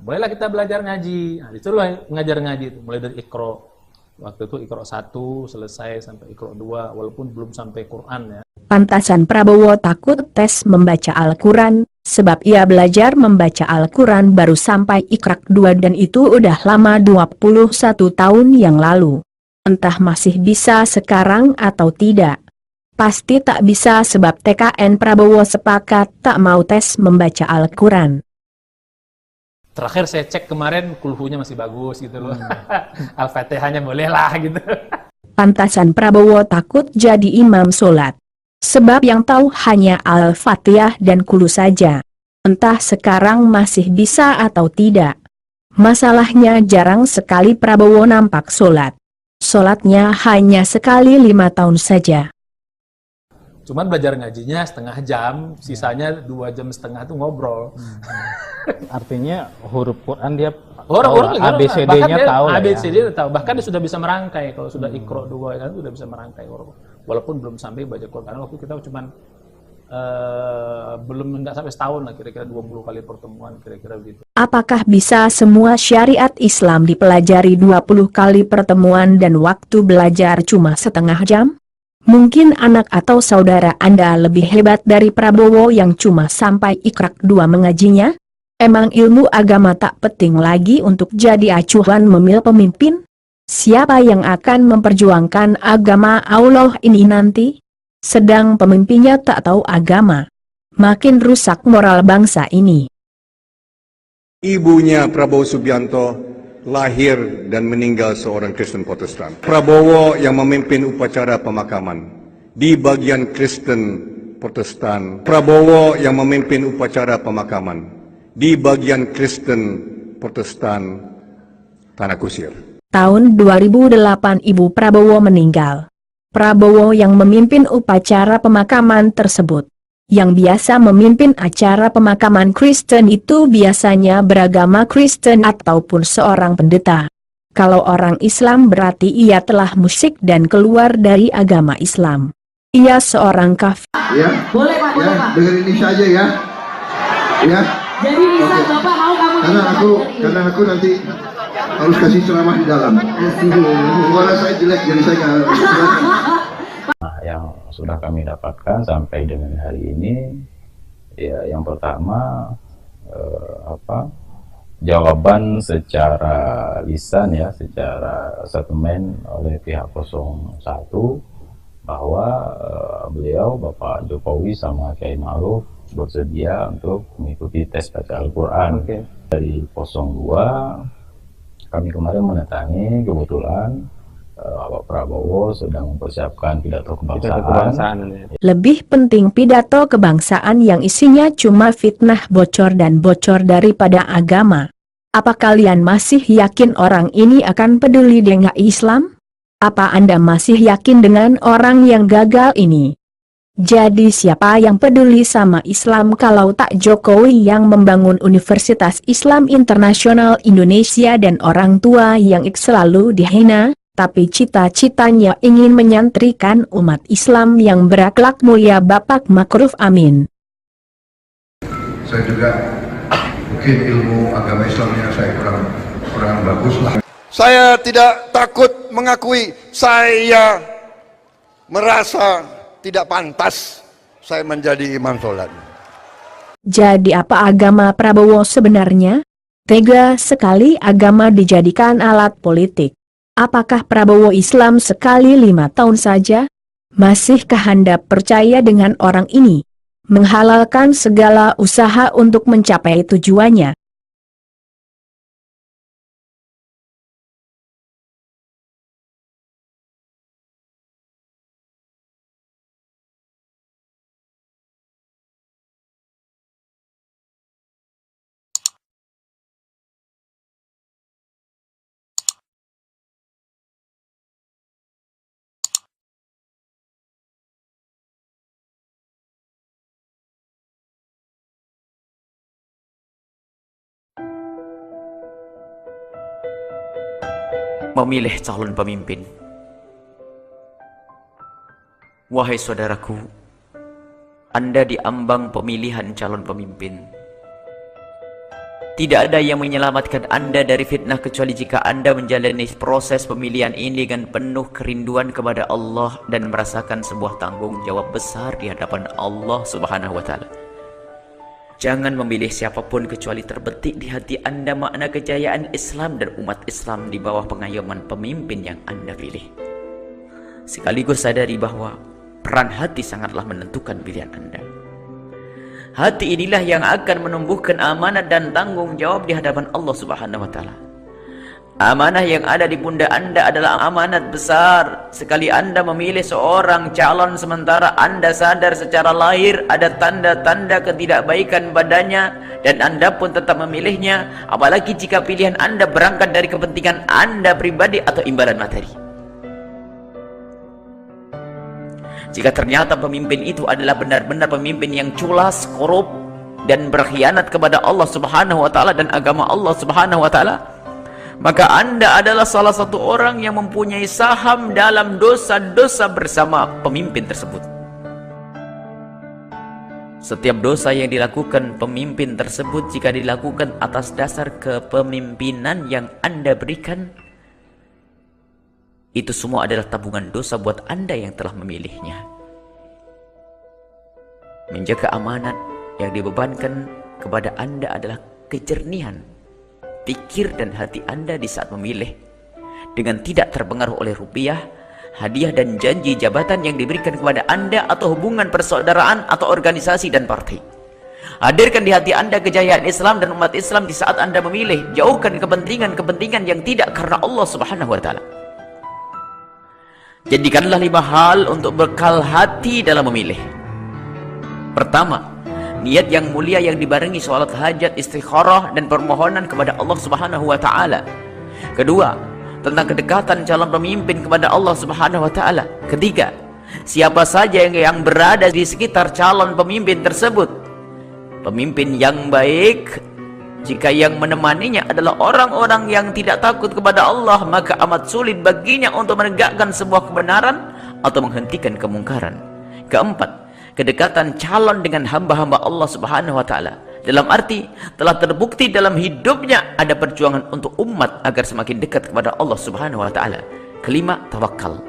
Speaker 11: Bolehlah kita belajar ngaji. Nah, disuruh ngajar ngaji itu mulai dari Iqra. Waktu itu Iqra 1 selesai sampai Iqra 2 walaupun belum sampai Quran ya.
Speaker 1: Pantasan Prabowo takut tes membaca Al-Quran, sebab ia belajar membaca Al-Quran baru sampai Iqra 2 dan itu udah lama 21 tahun yang lalu. Entah masih bisa sekarang atau tidak. Pasti tak bisa sebab TKN Prabowo sepakat tak mau tes membaca Al-Quran.
Speaker 11: Terakhir saya cek kemarin kulhunya masih bagus gitu loh. Al-Fatihahnya boleh lah gitu.
Speaker 1: Pantasan Prabowo takut jadi imam sholat. Sebab yang tahu hanya Al-Fatihah dan Kulhu saja. Entah sekarang masih bisa atau tidak. Masalahnya jarang sekali Prabowo nampak sholat. Sholatnya hanya sekali 5 tahun saja.
Speaker 11: Cuman belajar ngajinya setengah jam, sisanya 2 jam setengah itu ngobrol.
Speaker 12: Artinya huruf Quran dia
Speaker 11: ABCD-nya
Speaker 12: tahu.
Speaker 11: ABCD tahu. Bahkan dia sudah bisa merangkai. Kalau sudah Iqra 2 kan sudah bisa merangkai walaupun belum sampai baca Quran. Karena waktu kita cuman belum enggak sampai setahun lah, kira-kira 20 kali pertemuan kira-kira begitu.
Speaker 1: Apakah bisa semua syariat Islam dipelajari 20 kali pertemuan dan waktu belajar cuma setengah jam? Mungkin anak atau saudara Anda lebih hebat dari Prabowo yang cuma sampai Iqra 2 mengajinya? Emang ilmu agama tak penting lagi untuk jadi acuan memilih pemimpin? Siapa yang akan memperjuangkan agama Allah ini nanti? Sedang pemimpinnya tak tahu agama. Makin rusak moral bangsa ini.
Speaker 4: Ibunya Prabowo Subianto lahir dan meninggal seorang Kristen Protestan. Prabowo yang memimpin upacara pemakaman di bagian Kristen Protestan. Prabowo yang memimpin upacara pemakaman di bagian Kristen Protestan Tanah Kusir.
Speaker 1: Tahun 2008 Ibu Prabowo meninggal. Prabowo yang memimpin upacara pemakaman tersebut. Yang biasa memimpin acara pemakaman Kristen itu biasanya beragama Kristen ataupun seorang pendeta. Kalau orang Islam berarti ia telah musyrik dan keluar dari agama Islam. Ia seorang kafir.
Speaker 2: Ya,
Speaker 14: boleh Pak, boleh Pak.
Speaker 2: Dengerin ini saja ya. Ya.
Speaker 14: Jadi bisa Bapak mau kamu
Speaker 2: karena aku nanti harus kasih ceramah di dalam. Suara saya jelek jadi saya nggak.
Speaker 12: Nah, yang sudah kami dapatkan sampai dengan hari ini, ya yang pertama jawaban secara lisan ya, secara statement oleh pihak 01 bahwa beliau Bapak Jokowi sama Kiai Ma'ruf bersedia untuk mengikuti tes baca Al-Quran. Dari 02 kami kemarin mendatangi, kebetulan Bapak Prabowo sedang mempersiapkan pidato kebangsaan.
Speaker 1: Lebih penting pidato kebangsaan yang isinya cuma fitnah bocor dan bocor daripada agama. Apa kalian masih yakin orang ini akan peduli dengan Islam? Apa Anda masih yakin dengan orang yang gagal ini? Jadi siapa yang peduli sama Islam kalau tak Jokowi yang membangun Universitas Islam Internasional Indonesia dan orang tua yang selalu dihina, tapi cita-citanya ingin menyantrikan umat Islam yang berakhlak mulia Bapak Ma'ruf Amin.
Speaker 2: Saya juga mungkin ilmu agama Islamnya saya kurang bagus lah. Saya tidak takut mengakui saya merasa tidak pantas saya menjadi imam sholat.
Speaker 1: Jadi apa agama Prabowo sebenarnya? Tega sekali agama dijadikan alat politik. Apakah Prabowo Islam sekali 5 tahun saja? Masihkah Anda percaya dengan orang ini? Menghalalkan segala usaha untuk mencapai tujuannya.
Speaker 15: Memilih calon pemimpin. Wahai saudaraku, Anda diambang pemilihan calon pemimpin. Tidak ada yang menyelamatkan Anda dari fitnah kecuali jika Anda menjalani proses pemilihan ini dengan penuh kerinduan kepada Allah dan merasakan sebuah tanggung jawab besar di hadapan Allah Subhanahu wa Ta'ala. Jangan memilih siapapun kecuali terbetik di hati Anda makna kejayaan Islam dan umat Islam di bawah pengayoman pemimpin yang Anda pilih. Sekaligus sadari bahwa peran hati sangatlah menentukan pilihan Anda. Hati inilah yang akan menumbuhkan amanat dan tanggung jawab di hadapan Allah Subhanahu wa Ta'ala. Amanah yang ada di pundak Anda adalah amanat besar. Sekali Anda memilih seorang calon sementara Anda sadar secara lahir ada tanda-tanda ketidakbaikan badannya dan Anda pun tetap memilihnya, apalagi jika pilihan Anda berangkat dari kepentingan Anda pribadi atau imbalan materi. Jika ternyata pemimpin itu adalah benar-benar pemimpin yang culas, korup dan berkhianat kepada Allah Subhanahu wa Ta'ala dan agama Allah Subhanahu wa Ta'ala, maka Anda adalah salah satu orang yang mempunyai saham dalam dosa-dosa bersama pemimpin tersebut. Setiap dosa yang dilakukan pemimpin tersebut jika dilakukan atas dasar kepemimpinan yang Anda berikan, itu semua adalah tabungan dosa buat Anda yang telah memilihnya. Menjaga amanat yang dibebankan kepada Anda adalah kejernihan pikir dan hati Anda di saat memilih, dengan tidak terpengaruh oleh rupiah, hadiah dan janji jabatan yang diberikan kepada Anda atau hubungan persaudaraan atau organisasi dan partai. Hadirkan di hati Anda kejayaan Islam dan umat Islam di saat Anda memilih. Jauhkan kepentingan-kepentingan yang tidak karena Allah Subhanahu wa Ta'ala. Jadikanlah 5 hal untuk bekal hati dalam memilih. Pertama, niat yang mulia yang dibarengi salat hajat, istikharah dan permohonan kepada Allah Subhanahu wa Ta'ala. Kedua, tentang kedekatan calon pemimpin kepada Allah Subhanahu wa Ta'ala. Ketiga, siapa saja yang berada di sekitar calon pemimpin tersebut, pemimpin yang baik, jika yang menemaninya adalah orang-orang yang tidak takut kepada Allah, maka amat sulit baginya untuk menegakkan sebuah kebenaran atau menghentikan kemungkaran. Keempat, kedekatan calon dengan hamba-hamba Allah Subhanahu wa Ta'ala, dalam arti telah terbukti dalam hidupnya ada perjuangan untuk umat agar semakin dekat kepada Allah Subhanahu wa Ta'ala. Kelima, tawakal,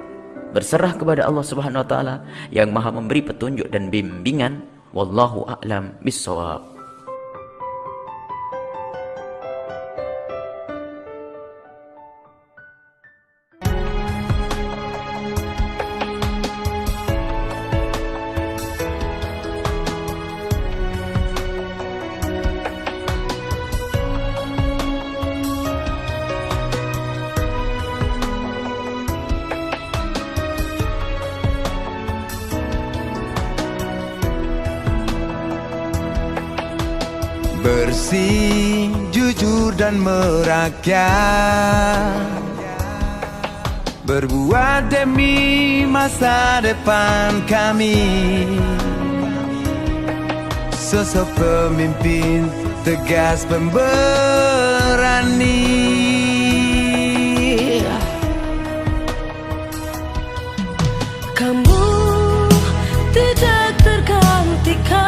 Speaker 15: berserah kepada Allah Subhanahu wa Ta'ala yang maha memberi petunjuk dan bimbingan. Wallahu a'lam bissawab.
Speaker 16: Bersih, jujur dan merakyat, berbuat demi masa depan kami. Sosok pemimpin tegas pemberani,
Speaker 17: kamu tidak tergantikan.